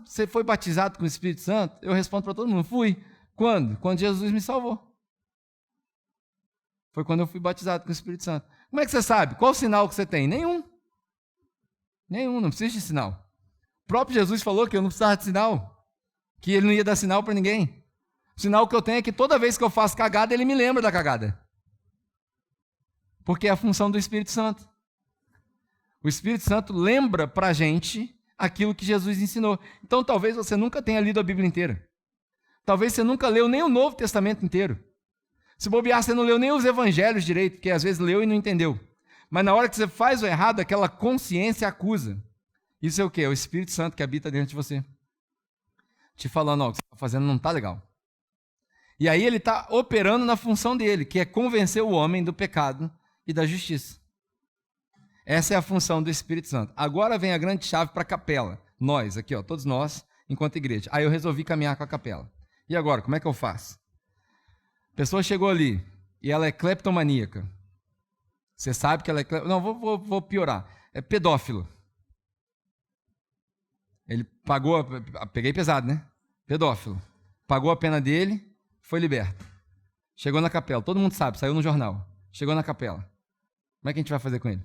você foi batizado com o Espírito Santo? Eu respondo para todo mundo, fui. Quando? Quando Jesus me salvou. Foi quando eu fui batizado com o Espírito Santo. Como é que você sabe? Qual o sinal que você tem? Nenhum. Nenhum, não precisa de sinal. O próprio Jesus falou que eu não precisava de sinal, que ele não ia dar sinal para ninguém. O sinal que eu tenho é que toda vez que eu faço cagada, ele me lembra da cagada. Porque é a função do Espírito Santo. O Espírito Santo lembra para a gente aquilo que Jesus ensinou. Então, talvez você nunca tenha lido a Bíblia inteira. Talvez você nunca leu nem o Novo Testamento inteiro. Se bobear, você não leu nem os Evangelhos direito, porque às vezes leu e não entendeu. Mas na hora que você faz o errado, aquela consciência acusa. Isso é o quê? É o Espírito Santo que habita dentro de você. Te falando, ó, o que você está fazendo não está legal. E aí ele está operando na função dele, que é convencer o homem do pecado e da justiça. Essa é a função do Espírito Santo. Agora vem a grande chave para a capela. Nós, aqui, ó, todos nós, enquanto igreja. Aí eu resolvi caminhar com a capela. E agora, como é que eu faço? A pessoa chegou ali e ela é cleptomaníaca. Você sabe que ela é cleptomaníaca. Não, vou piorar. É pedófilo. Ele pagou, peguei pesado, né? Pedófilo. Pagou a pena dele, foi liberto. Chegou na capela, todo mundo sabe, saiu no jornal. Chegou na capela. Como é que a gente vai fazer com ele?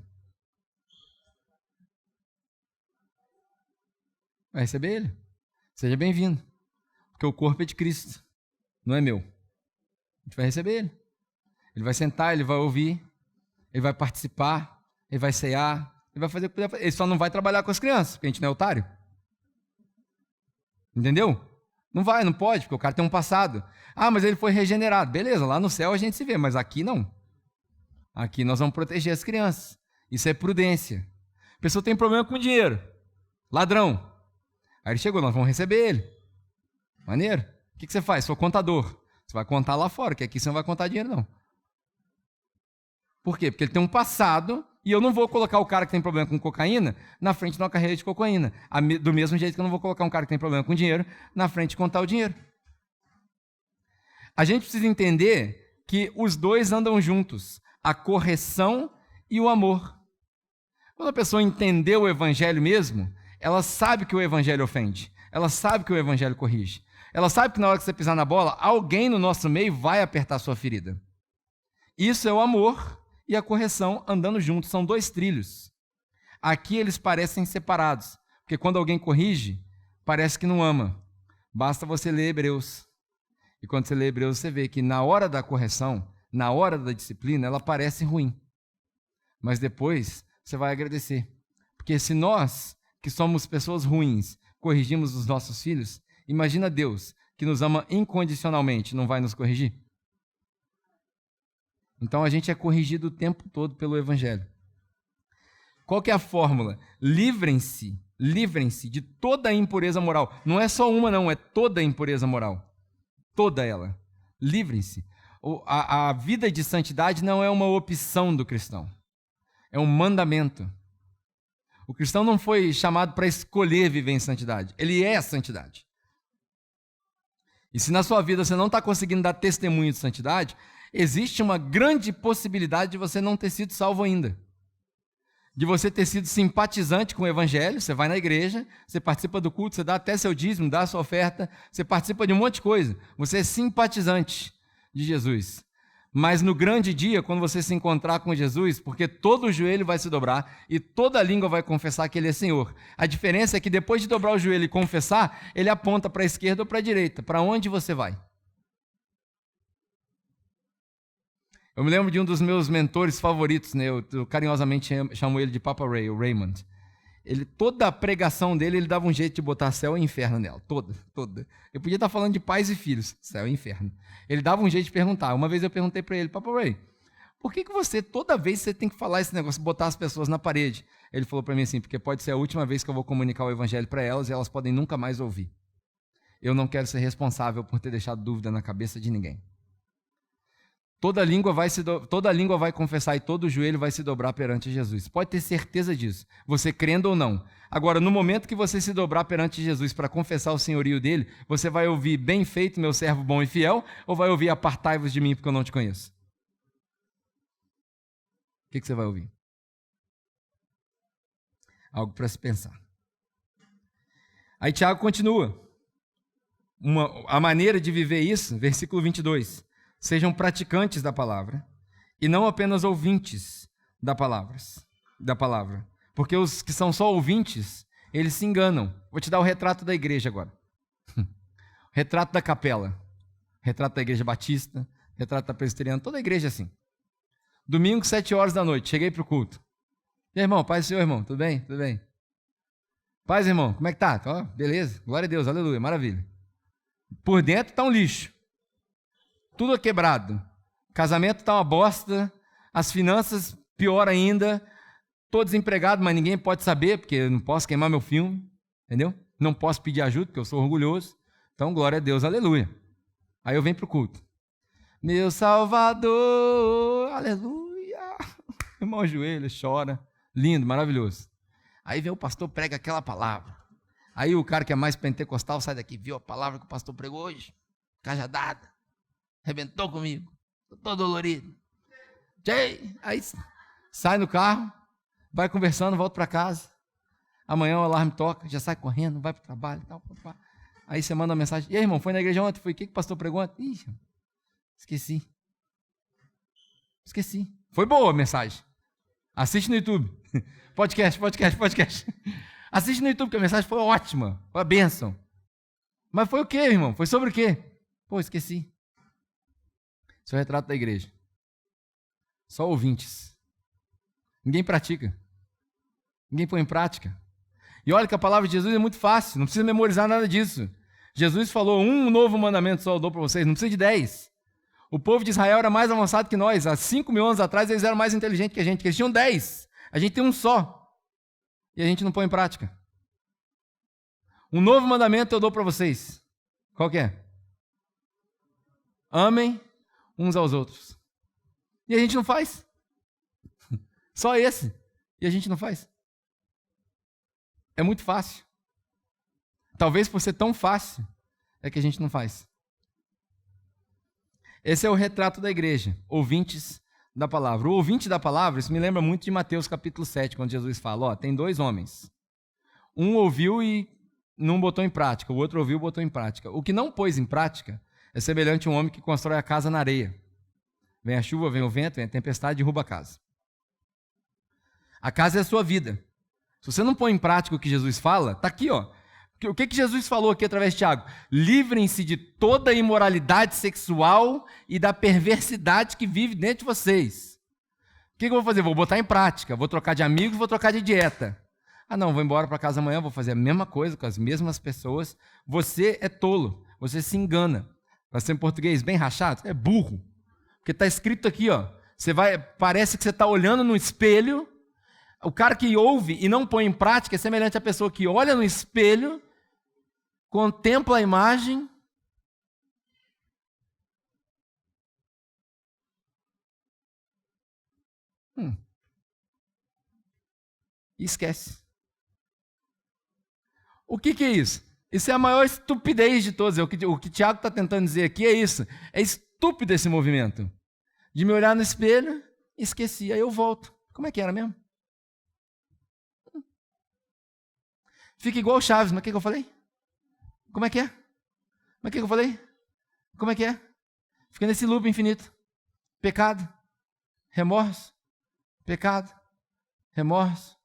Vai receber ele. Seja bem-vindo. Porque o corpo é de Cristo, não é meu. A gente vai receber ele. Ele vai sentar, ele vai ouvir, ele vai participar, ele vai cear, ele vai fazer o que puder fazer. Ele só não vai trabalhar com as crianças, porque a gente não é otário. Entendeu? Não vai, não pode, porque o cara tem um passado. Ah, mas ele foi regenerado. Beleza, lá no céu a gente se vê, mas aqui não. Aqui nós vamos proteger as crianças. Isso é prudência. A pessoa tem problema com dinheiro. Ladrão. Aí ele chegou, nós vamos receber ele. Maneiro? O que você faz? Sou contador. Você vai contar lá fora, que aqui você não vai contar dinheiro, não. Por quê? Porque ele tem um passado e eu não vou colocar o cara que tem problema com cocaína na frente de uma carreira de cocaína. Do mesmo jeito que eu não vou colocar um cara que tem problema com dinheiro na frente de contar o dinheiro. A gente precisa entender que os dois andam juntos. A correção e o amor. Quando a pessoa entendeu o evangelho mesmo, ela sabe que o evangelho ofende. Ela sabe que o evangelho corrige. Ela sabe que na hora que você pisar na bola, alguém no nosso meio vai apertar a sua ferida. Isso é o amor e a correção andando juntos. São dois trilhos. Aqui eles parecem separados, porque quando alguém corrige, parece que não ama. Basta você ler Hebreus. E quando você lê Hebreus, você vê que na hora da correção, na hora da disciplina, ela parece ruim. Mas depois você vai agradecer. Porque se nós, que somos pessoas ruins, corrigimos os nossos filhos, imagina Deus, que nos ama incondicionalmente, não vai nos corrigir? Então a gente é corrigido o tempo todo pelo Evangelho. Qual que é a fórmula? Livrem-se de toda a impureza moral. Não é só uma, não, é toda a impureza moral. Toda ela. Livrem-se. A vida de santidade não é uma opção do cristão. É um mandamento. O cristão não foi chamado para escolher viver em santidade. Ele é a santidade. E se na sua vida você não está conseguindo dar testemunho de santidade, existe uma grande possibilidade de você não ter sido salvo ainda. De você ter sido simpatizante com o evangelho, você vai na igreja, você participa do culto, você dá até seu dízimo, dá a sua oferta, você participa de um monte de coisa. Você é simpatizante de Jesus. Mas no grande dia, quando você se encontrar com Jesus, porque todo o joelho vai se dobrar e toda a língua vai confessar que Ele é Senhor. A diferença é que depois de dobrar o joelho e confessar, Ele aponta para a esquerda ou para a direita. Para onde você vai? Eu me lembro de um dos meus mentores favoritos, né? Eu carinhosamente chamo ele de Papa Ray, o Raymond. Toda a pregação dele, ele dava um jeito de botar céu e inferno nela. Toda. Eu podia estar falando de pais e filhos, céu e inferno. Ele dava um jeito de perguntar. Uma vez eu perguntei para ele, Papa Ray, por que você, toda vez você tem que falar esse negócio, botar as pessoas na parede? Ele falou para mim assim, porque pode ser a última vez que eu vou comunicar o evangelho para elas e elas podem nunca mais ouvir. Eu não quero ser responsável por ter deixado dúvida na cabeça de ninguém. Toda língua vai confessar e todo joelho vai se dobrar perante Jesus. Pode ter certeza disso, você crendo ou não. Agora, no momento que você se dobrar perante Jesus para confessar o senhorio dele, você vai ouvir bem feito, meu servo bom e fiel, ou vai ouvir apartai-vos de mim porque eu não te conheço? O que você vai ouvir? Algo para se pensar. Aí Tiago continua. A maneira de viver isso, versículo 22. Sejam praticantes da palavra e não apenas ouvintes da palavra. Porque os que são só ouvintes, eles se enganam. Vou te dar o retrato da igreja agora. Retrato da capela. Retrato da igreja batista. Retrato da presbiteriana. Toda a igreja é assim. Domingo, 7 horas da noite. Cheguei para o culto. E aí, irmão, paz do Senhor, irmão. Tudo bem? Tudo bem? Paz, irmão. Como é que tá? Ó, beleza. Glória a Deus. Aleluia. Maravilha. Por dentro tá um lixo. Tudo é quebrado. O casamento tá uma bosta. As finanças, pior ainda. Tô desempregado, mas ninguém pode saber, porque eu não posso queimar meu filme. Entendeu? Não posso pedir ajuda, porque eu sou orgulhoso. Então, glória a Deus. Aleluia. Aí eu venho pro culto. Meu Salvador. Aleluia. Irmão, joelho, chora. Lindo, maravilhoso. Aí vem o pastor, prega aquela palavra. Aí o cara que é mais pentecostal sai daqui, viu a palavra que o pastor pregou hoje? Cajadada. Arrebentou comigo. Estou todo dolorido. Aí sai no carro, vai conversando, volta para casa. Amanhã o alarme toca, já sai correndo, vai para o trabalho e tal. Aí você manda uma mensagem. E aí, irmão, foi na igreja ontem? Foi o que o pastor pregou ontem? Ih, esqueci. Foi boa a mensagem. Assiste no YouTube. Podcast. Assiste no YouTube, que a mensagem foi ótima. Foi uma bênção. Mas foi o quê, irmão? Foi sobre o quê? Pô, esqueci. Esse é o retrato da igreja. Só ouvintes. Ninguém pratica. Ninguém põe em prática. E olha que a palavra de Jesus é muito fácil. Não precisa memorizar nada disso. Jesus falou, um novo mandamento só eu dou para vocês. Não precisa de 10. O povo de Israel era mais avançado que nós. Há 5.000 anos atrás, eles eram mais inteligentes que a gente. Porque eles tinham 10. A gente tem um só. E a gente não põe em prática. Um novo mandamento eu dou para vocês. Qual que é? Amem uns aos outros. E a gente não faz. Só esse. E a gente não faz. É muito fácil. Talvez por ser tão fácil, é que a gente não faz. Esse é o retrato da igreja. Ouvintes da palavra. O ouvinte da palavra, isso me lembra muito de Mateus capítulo 7, quando Jesus fala, ó, tem 2 homens. Um ouviu e não botou em prática, o outro ouviu e botou em prática. O que não pôs em prática é semelhante a um homem que constrói a casa na areia. Vem a chuva, vem o vento, vem a tempestade e derruba a casa. A casa é a sua vida. Se você não põe em prática o que Jesus fala, está aqui, ó. O que Jesus falou aqui através de Tiago? Livrem-se de toda imoralidade sexual e da perversidade que vive dentro de vocês. O que eu vou fazer? Vou botar em prática. Vou trocar de amigos, vou trocar de dieta. Ah, não, vou embora para casa amanhã, vou fazer a mesma coisa com as mesmas pessoas. Você é tolo, você se engana. Para ser em português bem rachado, é burro. Porque está escrito aqui, ó. Parece que você está olhando no espelho. O cara que ouve e não põe em prática é semelhante à pessoa que olha no espelho, contempla a imagem e esquece. O que é isso? Isso é a maior estupidez de todas. O que Tiago está tentando dizer aqui é isso. É estúpido esse movimento. De me olhar no espelho, esqueci. Aí eu volto. Como é que era mesmo? Fica igual o Chaves. Mas o que eu falei? Como é que é? Mas o que eu falei? Como é que é? Fica nesse loop infinito. Pecado, remorso, pecado, remorso,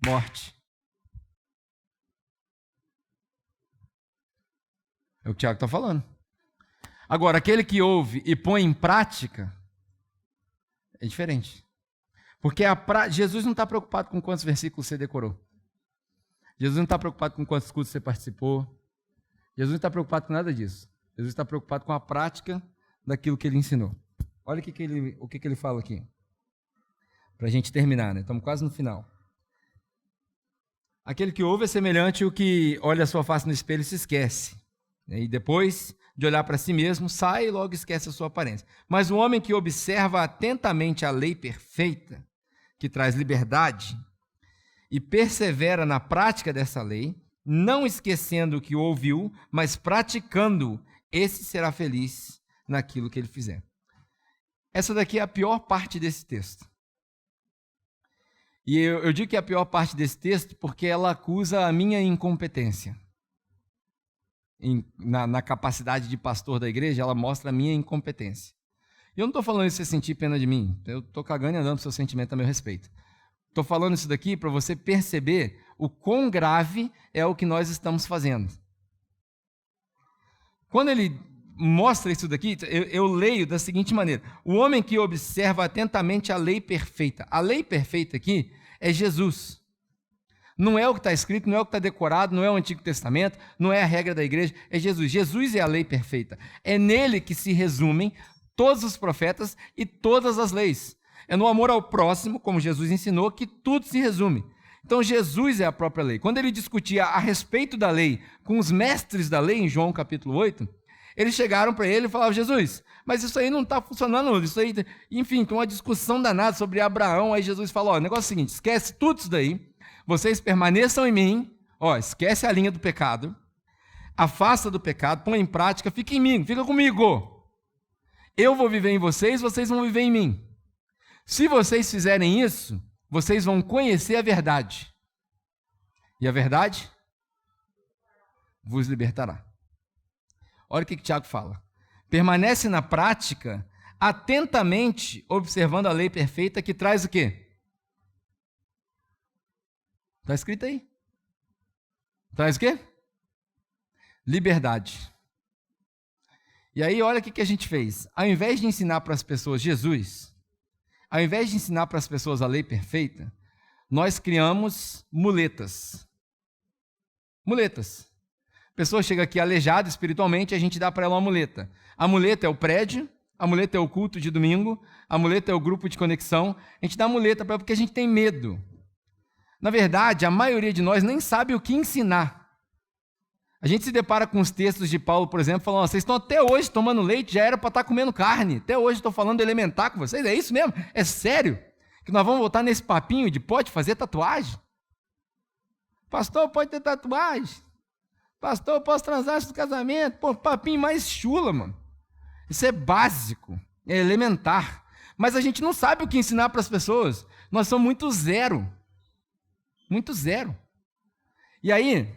morte. É o que o Tiago está falando. Agora, aquele que ouve e põe em prática é diferente. Porque Jesus não está preocupado com quantos versículos você decorou. Jesus não está preocupado com quantos cultos você participou. Jesus não está preocupado com nada disso. Jesus está preocupado com a prática daquilo que ele ensinou. Olha o que ele fala aqui. Para a gente terminar, né? Estamos quase no final. Aquele que ouve é semelhante ao que olha a sua face no espelho e se esquece. E depois de olhar para si mesmo, sai e logo esquece a sua aparência. Mas o homem que observa atentamente a lei perfeita, que traz liberdade, e persevera na prática dessa lei, não esquecendo o que ouviu, mas praticando, esse será feliz naquilo que ele fizer. Essa daqui é a pior parte desse texto. E eu digo que é a pior parte desse texto porque ela acusa a minha incompetência. Na capacidade de pastor da igreja, ela mostra a minha incompetência. E eu não estou falando isso para você sentir pena de mim. Eu estou cagando e andando para o seu sentimento a meu respeito. Estou falando isso daqui para você perceber o quão grave é o que nós estamos fazendo. Quando ele mostra isso daqui, eu leio da seguinte maneira: o homem que observa atentamente a lei perfeita. A lei perfeita aqui é Jesus. Não é o que está escrito, não é o que está decorado, não é o Antigo Testamento, não é a regra da igreja, é Jesus. Jesus é a lei perfeita. É nele que se resumem todos os profetas e todas as leis. É no amor ao próximo, como Jesus ensinou, que tudo se resume. Então Jesus é a própria lei. Quando ele discutia a respeito da lei com os mestres da lei, em João capítulo 8, eles chegaram para ele e falavam: Jesus, mas isso aí não está funcionando, isso aí... Enfim, tem uma discussão danada sobre Abraão. Aí Jesus falou: o negócio é o seguinte, esquece tudo isso daí, vocês permaneçam em mim, esquece a linha do pecado, afasta do pecado, põe em prática, fica em mim, fica comigo. Eu vou viver em vocês, vocês vão viver em mim. Se vocês fizerem isso, vocês vão conhecer a verdade. E a verdade vos libertará. Olha o que Tiago fala. Permanece na prática, atentamente observando a lei perfeita que traz o quê? Está escrito aí. Traz o quê? Liberdade. E aí, olha o que a gente fez. Ao invés de ensinar para as pessoas Jesus, ao invés de ensinar para as pessoas a lei perfeita, nós criamos muletas. Muletas. A pessoa chega aqui aleijada espiritualmente, a gente dá para ela uma muleta. A muleta é o prédio, a muleta é o culto de domingo, a muleta é o grupo de conexão. A gente dá a muleta para ela porque a gente tem medo. Na verdade, a maioria de nós nem sabe o que ensinar. A gente se depara com os textos de Paulo, por exemplo, falando: vocês estão até hoje tomando leite, já era para estar comendo carne. Até hoje estou falando elementar com vocês. É isso mesmo? É sério? Que nós vamos voltar nesse papinho de pode fazer tatuagem? Pastor, pode ter tatuagem? Pastor, eu posso transar antes do casamento? Pô, papinho mais chula, mano. Isso é básico, é elementar. Mas a gente não sabe o que ensinar para as pessoas. Nós somos muito zero. Muito zero. E aí,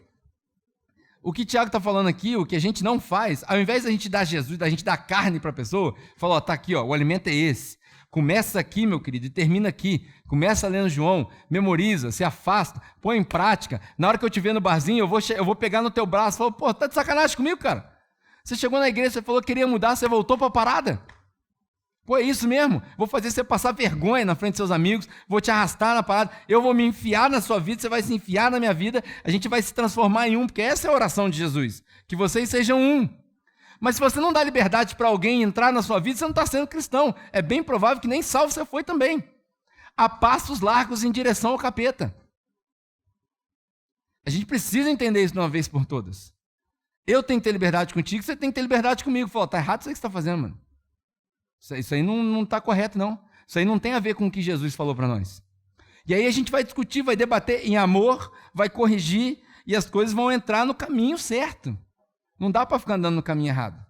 o que Tiago está falando aqui, o que a gente não faz, ao invés da gente dar Jesus, da gente dar carne para a pessoa, fala: tá aqui, o alimento é esse. Começa aqui, meu querido, e termina aqui. Começa lendo João, memoriza, se afasta, põe em prática. Na hora que eu te ver no barzinho, eu vou pegar no teu braço e falar: pô, tá de sacanagem comigo, cara? Você chegou na igreja, você falou que queria mudar, você voltou para a parada? Pô, é isso mesmo? Vou fazer você passar vergonha na frente dos seus amigos, vou te arrastar na parada, eu vou me enfiar na sua vida, você vai se enfiar na minha vida, a gente vai se transformar em um, porque essa é a oração de Jesus, que vocês sejam um. Mas se você não dá liberdade para alguém entrar na sua vida, você não está sendo cristão. É bem provável que nem salvo você foi também. A passos largos em direção ao capeta. A gente precisa entender isso de uma vez por todas. Eu tenho que ter liberdade contigo, você tem que ter liberdade comigo. Fala: tá errado isso aí que você está fazendo, mano. Isso aí não está correto, não. Isso aí não tem a ver com o que Jesus falou para nós. E aí a gente vai discutir, vai debater em amor, vai corrigir, e as coisas vão entrar no caminho certo. Não dá para ficar andando no caminho errado.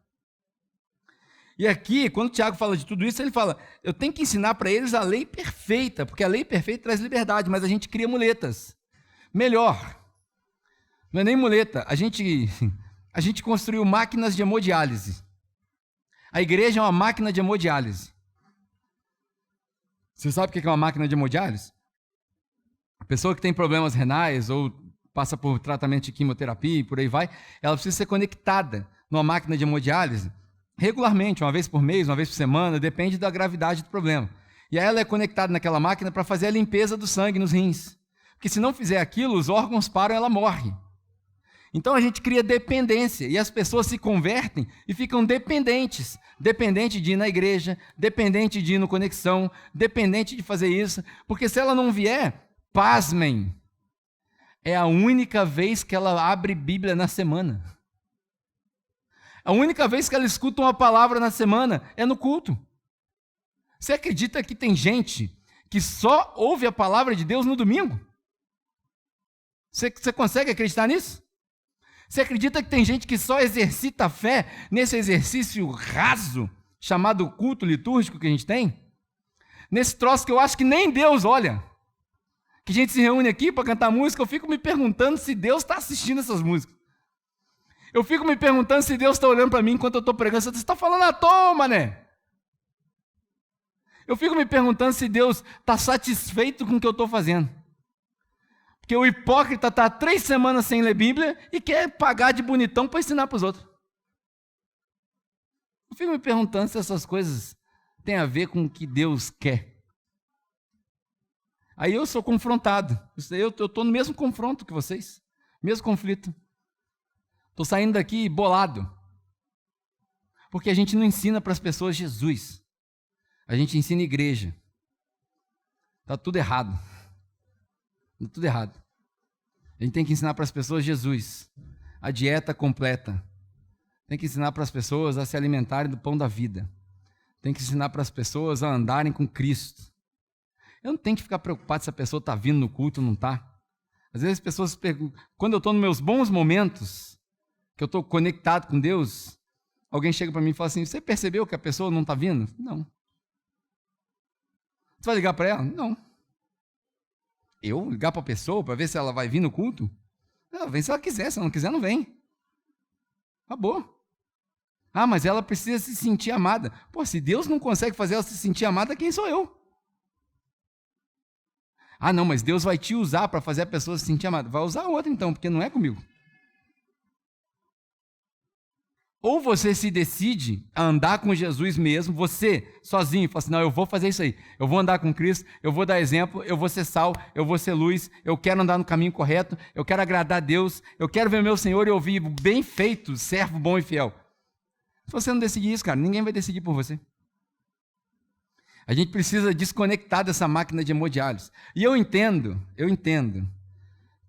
E aqui, quando o Tiago fala de tudo isso, ele fala: eu tenho que ensinar para eles a lei perfeita, porque a lei perfeita traz liberdade, mas a gente cria muletas. Melhor, não é nem muleta, a gente construiu máquinas de hemodiálise. A igreja é uma máquina de hemodiálise. Você sabe o que é uma máquina de hemodiálise? A pessoa que tem problemas renais ou passa por tratamento de quimioterapia e por aí vai, ela precisa ser conectada numa máquina de hemodiálise regularmente, uma vez por mês, uma vez por semana, depende da gravidade do problema. E aí ela é conectada naquela máquina para fazer a limpeza do sangue nos rins. Porque se não fizer aquilo, os órgãos param e ela morre. Então a gente cria dependência e as pessoas se convertem e ficam dependentes. Dependente de ir na igreja, dependente de ir no Conexão, dependente de fazer isso. Porque se ela não vier, pasmem, é a única vez que ela abre Bíblia na semana. A única vez que ela escuta uma palavra na semana é no culto. Você acredita que tem gente que só ouve a palavra de Deus no domingo? Você consegue acreditar nisso? Você acredita que tem gente que só exercita a fé nesse exercício raso, chamado culto litúrgico que a gente tem? Nesse troço que eu acho que nem Deus olha. Que a gente se reúne aqui para cantar música, eu fico me perguntando se Deus está assistindo essas músicas. Eu fico me perguntando se Deus está olhando para mim enquanto eu estou pregando. Você está falando à toa, mané. Eu fico me perguntando se Deus está satisfeito com o que eu estou fazendo. Porque o hipócrita está 3 semanas sem ler Bíblia e quer pagar de bonitão para ensinar para os outros. Eu fico me perguntando se essas coisas têm a ver com o que Deus quer. Aí eu sou confrontado. Eu estou no mesmo confronto que vocês. Mesmo conflito. Estou saindo daqui bolado. Porque a gente não ensina para as pessoas Jesus. A gente ensina igreja. Está tudo errado. Está tudo errado. A gente tem que ensinar para as pessoas Jesus. A dieta completa. Tem que ensinar para as pessoas a se alimentarem do pão da vida. Tem que ensinar para as pessoas a andarem com Cristo. Eu não tenho que ficar preocupado se a pessoa está vindo no culto ou não está. Às vezes as pessoas perguntam, quando eu estou nos meus bons momentos, que eu estou conectado com Deus, alguém chega para mim e fala assim, você percebeu que a pessoa não está vindo? Não. Você vai ligar para ela? Não. Eu ligar para a pessoa para ver se ela vai vir no culto? Ela vem se ela quiser, se ela não quiser, não vem. Acabou. Ah, mas ela precisa se sentir amada. Pô, se Deus não consegue fazer ela se sentir amada, quem sou eu? Ah, não, mas Deus vai te usar para fazer a pessoa se sentir amada. Vai usar outra então, porque não é comigo. Ou você se decide a andar com Jesus mesmo, você sozinho, fala assim, não, eu vou fazer isso aí, eu vou andar com Cristo, eu vou dar exemplo, eu vou ser sal, eu vou ser luz, eu quero andar no caminho correto, eu quero agradar a Deus, eu quero ver meu Senhor e ouvir, bem feito, servo bom e fiel. Se você não decidir isso, cara, ninguém vai decidir por você. A gente precisa desconectar dessa máquina de hemodiálise. E eu entendo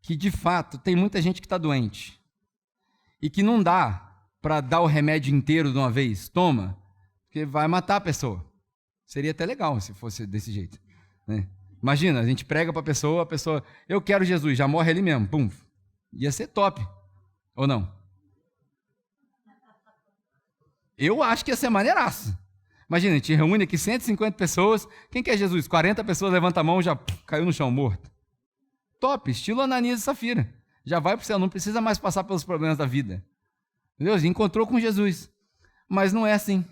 que de fato tem muita gente que está doente e que não dá para dar o remédio inteiro de uma vez, toma, porque vai matar a pessoa. Seria até legal se fosse desse jeito, né? Imagina, a gente prega para a pessoa, eu quero Jesus, já morre ali mesmo, pum. Ia ser top, ou não? Eu acho que ia ser maneiraço. Imagina, a gente reúne aqui 150 pessoas, quem quer Jesus? 40 pessoas levantam a mão, já caiu no chão morto. Top, estilo Ananias e Safira. Já vai para o céu, não precisa mais passar pelos problemas da vida. Deus encontrou com Jesus, mas não é assim.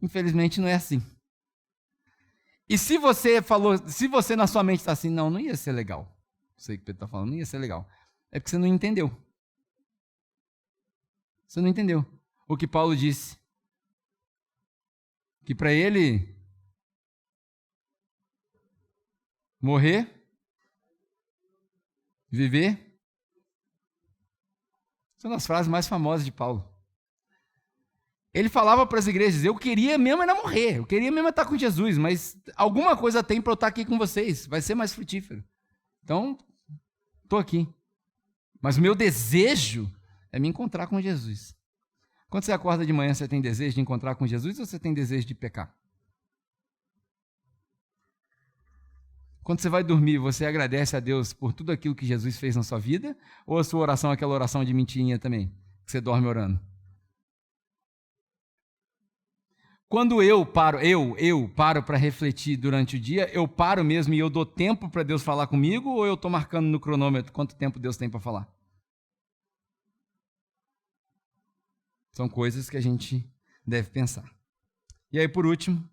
Infelizmente não é assim. E se você na sua mente está assim, não ia ser legal. Sei que o Pedro está falando, não ia ser legal. É porque você não entendeu. Você não entendeu o que Paulo disse. Que para ele morrer, viver, são as frases mais famosas de Paulo. Ele falava para as igrejas, eu queria mesmo era morrer, eu queria mesmo estar com Jesus, mas alguma coisa tem para eu estar aqui com vocês, vai ser mais frutífero. Então, estou aqui. Mas o meu desejo é me encontrar com Jesus. Quando você acorda de manhã, você tem desejo de encontrar com Jesus ou você tem desejo de pecar? Quando você vai dormir, você agradece a Deus por tudo aquilo que Jesus fez na sua vida? Ou a sua oração é aquela oração de mentirinha também, que você dorme orando? Quando eu paro para refletir durante o dia, eu paro mesmo e eu dou tempo para Deus falar comigo ou eu estou marcando no cronômetro quanto tempo Deus tem para falar? São coisas que a gente deve pensar. E aí, por último,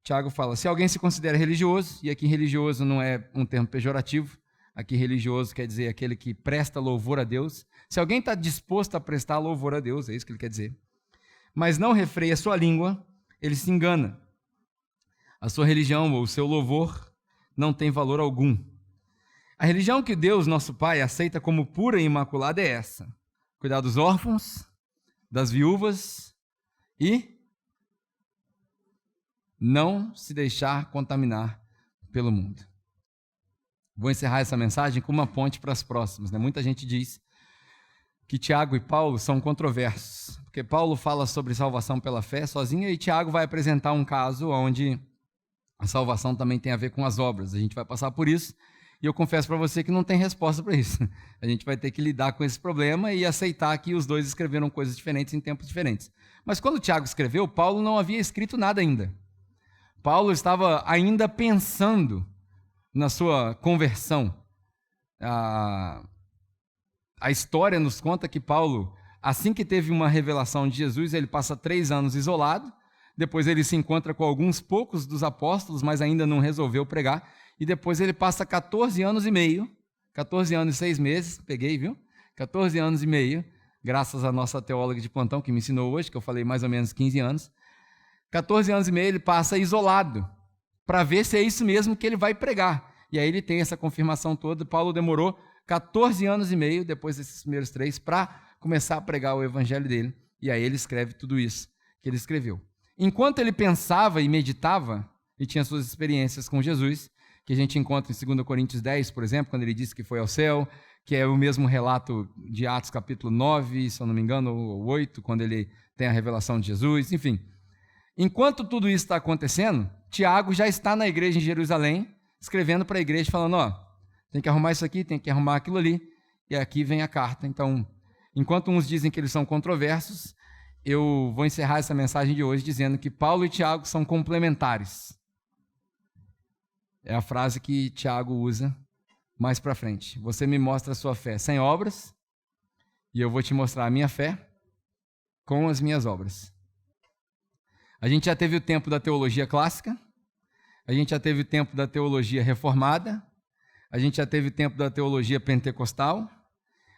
Tiago fala, se alguém se considera religioso, e aqui religioso não é um termo pejorativo, aqui religioso quer dizer aquele que presta louvor a Deus. Se alguém está disposto a prestar louvor a Deus, é isso que ele quer dizer, mas não refreia sua língua, ele se engana. A sua religião ou o seu louvor não tem valor algum. A religião que Deus, nosso Pai, aceita como pura e imaculada é essa. Cuidar dos órfãos, das viúvas e não se deixar contaminar pelo mundo. Vou encerrar essa mensagem com uma ponte para as próximas, né? Muita gente diz que Tiago e Paulo são controversos, porque Paulo fala sobre salvação pela fé sozinho e Tiago vai apresentar um caso onde a salvação também tem a ver com as obras. A gente vai passar por isso e eu confesso para você que não tem resposta para isso. A gente vai ter que lidar com esse problema e aceitar que os dois escreveram coisas diferentes em tempos diferentes. Mas quando Tiago escreveu, Paulo não havia escrito nada ainda. Paulo estava ainda pensando na sua conversão. A história nos conta que Paulo, assim que teve uma revelação de Jesus, ele passa 3 anos isolado, Depois ele se encontra com alguns poucos dos apóstolos, mas ainda não resolveu pregar. E depois ele passa 14 anos e meio, 14 anos e 6 meses, peguei, viu? 14 anos e meio, graças à nossa teóloga de plantão que me ensinou hoje, que eu falei mais ou menos 15 anos. 14 anos e meio ele passa isolado, para ver se é isso mesmo que ele vai pregar. E aí ele tem essa confirmação toda. Paulo demorou 14 anos e meio, depois desses primeiros 3, para começar a pregar o evangelho dele. E aí ele escreve tudo isso que ele escreveu. Enquanto ele pensava e meditava, e tinha suas experiências com Jesus, que a gente encontra em 2 Coríntios 10, por exemplo, quando ele disse que foi ao céu, que é o mesmo relato de Atos capítulo 9, se eu não me engano, ou 8, quando ele tem a revelação de Jesus, enfim. Enquanto tudo isso está acontecendo, Tiago já está na igreja em Jerusalém, escrevendo para a igreja, falando, tem que arrumar isso aqui, tem que arrumar aquilo ali, e aqui vem a carta. Então, enquanto uns dizem que eles são controversos, eu vou encerrar essa mensagem de hoje dizendo que Paulo e Tiago são complementares. É a frase que Tiago usa mais para frente. Você me mostra a sua fé sem obras, e eu vou te mostrar a minha fé com as minhas obras. A gente já teve o tempo da teologia clássica, a gente já teve o tempo da teologia reformada, a gente já teve o tempo da teologia pentecostal,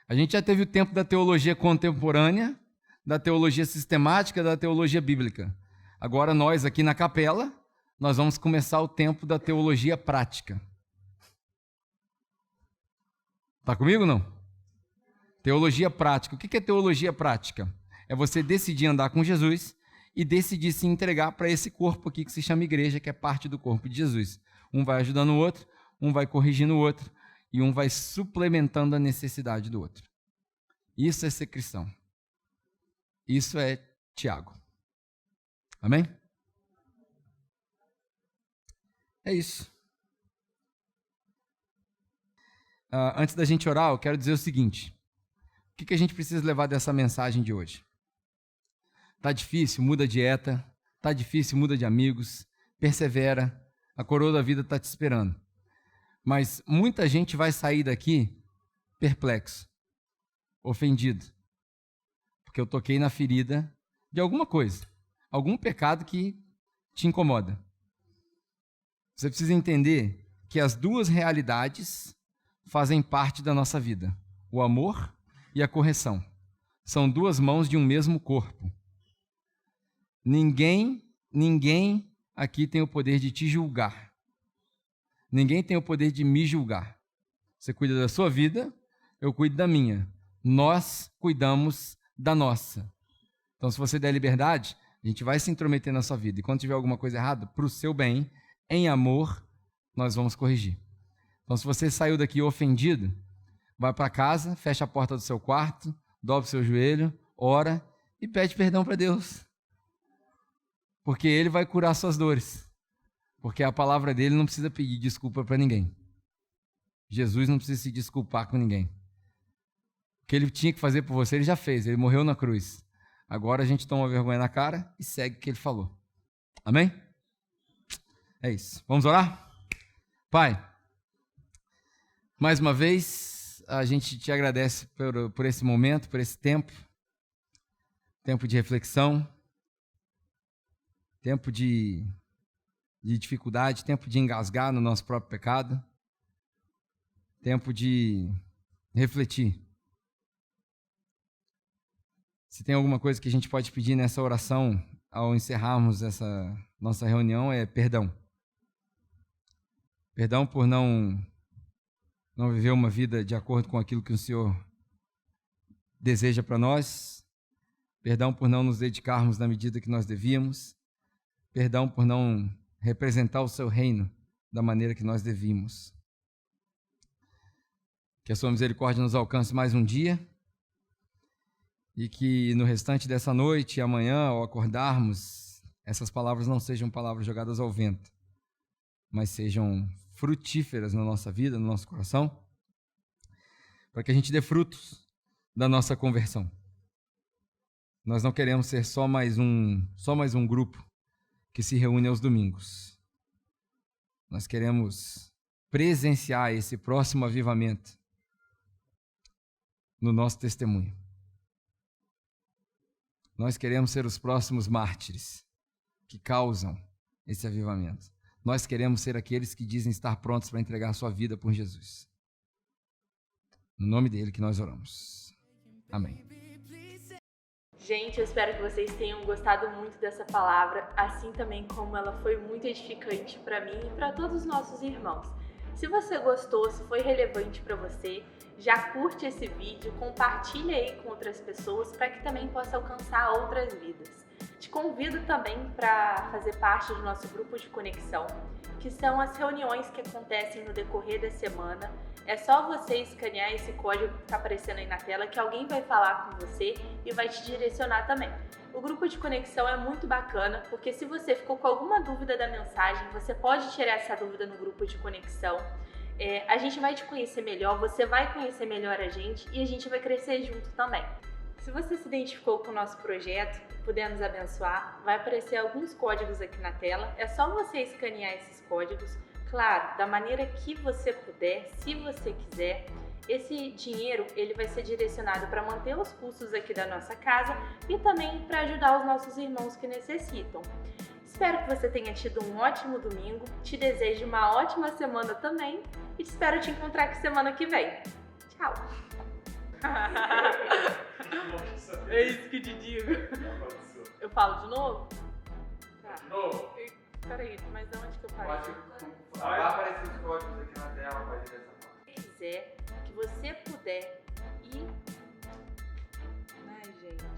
a gente já teve o tempo da teologia contemporânea, da teologia sistemática, da teologia bíblica. Agora nós aqui na capela, nós vamos começar o tempo da teologia prática. Está comigo ou não? Teologia prática. O que é teologia prática? É você decidir andar com Jesus e decidir se entregar para esse corpo aqui que se chama igreja, que é parte do corpo de Jesus. Um vai ajudando o outro, um vai corrigindo o outro, e um vai suplementando a necessidade do outro. Isso é ser cristão. Isso é Tiago. Amém? É isso. Antes da gente orar, eu quero dizer o seguinte. O que a gente precisa levar dessa mensagem de hoje? Tá difícil, muda a dieta. Tá difícil, muda de amigos. Persevera. A coroa da vida está te esperando. Mas muita gente vai sair daqui perplexo, ofendido. Porque eu toquei na ferida de alguma coisa. Algum pecado que te incomoda. Você precisa entender que as duas realidades fazem parte da nossa vida. O amor e a correção. São duas mãos de um mesmo corpo. Ninguém aqui tem o poder de te julgar. Ninguém tem o poder de me julgar. Você cuida da sua vida, eu cuido da minha. Nós cuidamos da nossa. Então, se você der liberdade, a gente vai se intrometer na sua vida. E quando tiver alguma coisa errada, para o seu bem, em amor, nós vamos corrigir. Então, se você saiu daqui ofendido, vai para casa, fecha a porta do seu quarto, dobra o seu joelho, ora e pede perdão para Deus. Porque Ele vai curar suas dores. Porque a palavra dele não precisa pedir desculpa para ninguém. Jesus não precisa se desculpar com ninguém. O que Ele tinha que fazer por você, Ele já fez. Ele morreu na cruz. Agora a gente toma vergonha na cara e segue o que Ele falou. Amém? É isso. Vamos orar? Pai, mais uma vez, a gente te agradece por esse momento, por esse tempo de reflexão, tempo de dificuldade, tempo de engasgar no nosso próprio pecado, tempo de refletir. Se tem alguma coisa que a gente pode pedir nessa oração, ao encerrarmos essa nossa reunião, é perdão. Perdão por não viver uma vida de acordo com aquilo que o Senhor deseja para nós. Perdão por não nos dedicarmos na medida que nós devíamos. Perdão por não representar o seu reino da maneira que nós devíamos. Que a sua misericórdia nos alcance mais um dia e que no restante dessa noite e amanhã, ao acordarmos, essas palavras não sejam palavras jogadas ao vento, mas sejam frutíferas na nossa vida, no nosso coração, para que a gente dê frutos da nossa conversão. Nós não queremos ser só mais um grupo que se reúne aos domingos. Nós queremos presenciar esse próximo avivamento no nosso testemunho. Nós queremos ser os próximos mártires que causam esse avivamento. Nós queremos ser aqueles que dizem estar prontos para entregar sua vida por Jesus. No nome dele que nós oramos. Amém. Gente, eu espero que vocês tenham gostado muito dessa palavra, assim também como ela foi muito edificante para mim e para todos os nossos irmãos. Se você gostou, se foi relevante para você, já curte esse vídeo, compartilha aí com outras pessoas para que também possa alcançar outras vidas. Te convido também para fazer parte do nosso grupo de conexão, que são as reuniões que acontecem no decorrer da semana. É só você escanear esse código que está aparecendo aí na tela que alguém vai falar com você e vai te direcionar também. O grupo de conexão é muito bacana, porque se você ficou com alguma dúvida da mensagem, você pode tirar essa dúvida no grupo de conexão. A gente vai te conhecer melhor, você vai conhecer melhor a gente e a gente vai crescer junto também. Se você se identificou com o nosso projeto, puder nos abençoar, vai aparecer alguns códigos aqui na tela. É só você escanear esses códigos, claro, da maneira que você puder, se você quiser. Esse dinheiro ele vai ser direcionado para manter os custos aqui da nossa casa e também para ajudar os nossos irmãos que necessitam. Espero que você tenha tido um ótimo domingo, te desejo uma ótima semana também e espero te encontrar aqui semana que vem. Tchau! É isso que te digo. Eu falo de novo? Tá. De novo. Peraí, mas onde que eu parei? Vai aparecer os códigos aqui na tela, pode ir dessa forma. Se quiser, que você puder ir. Ai, gente.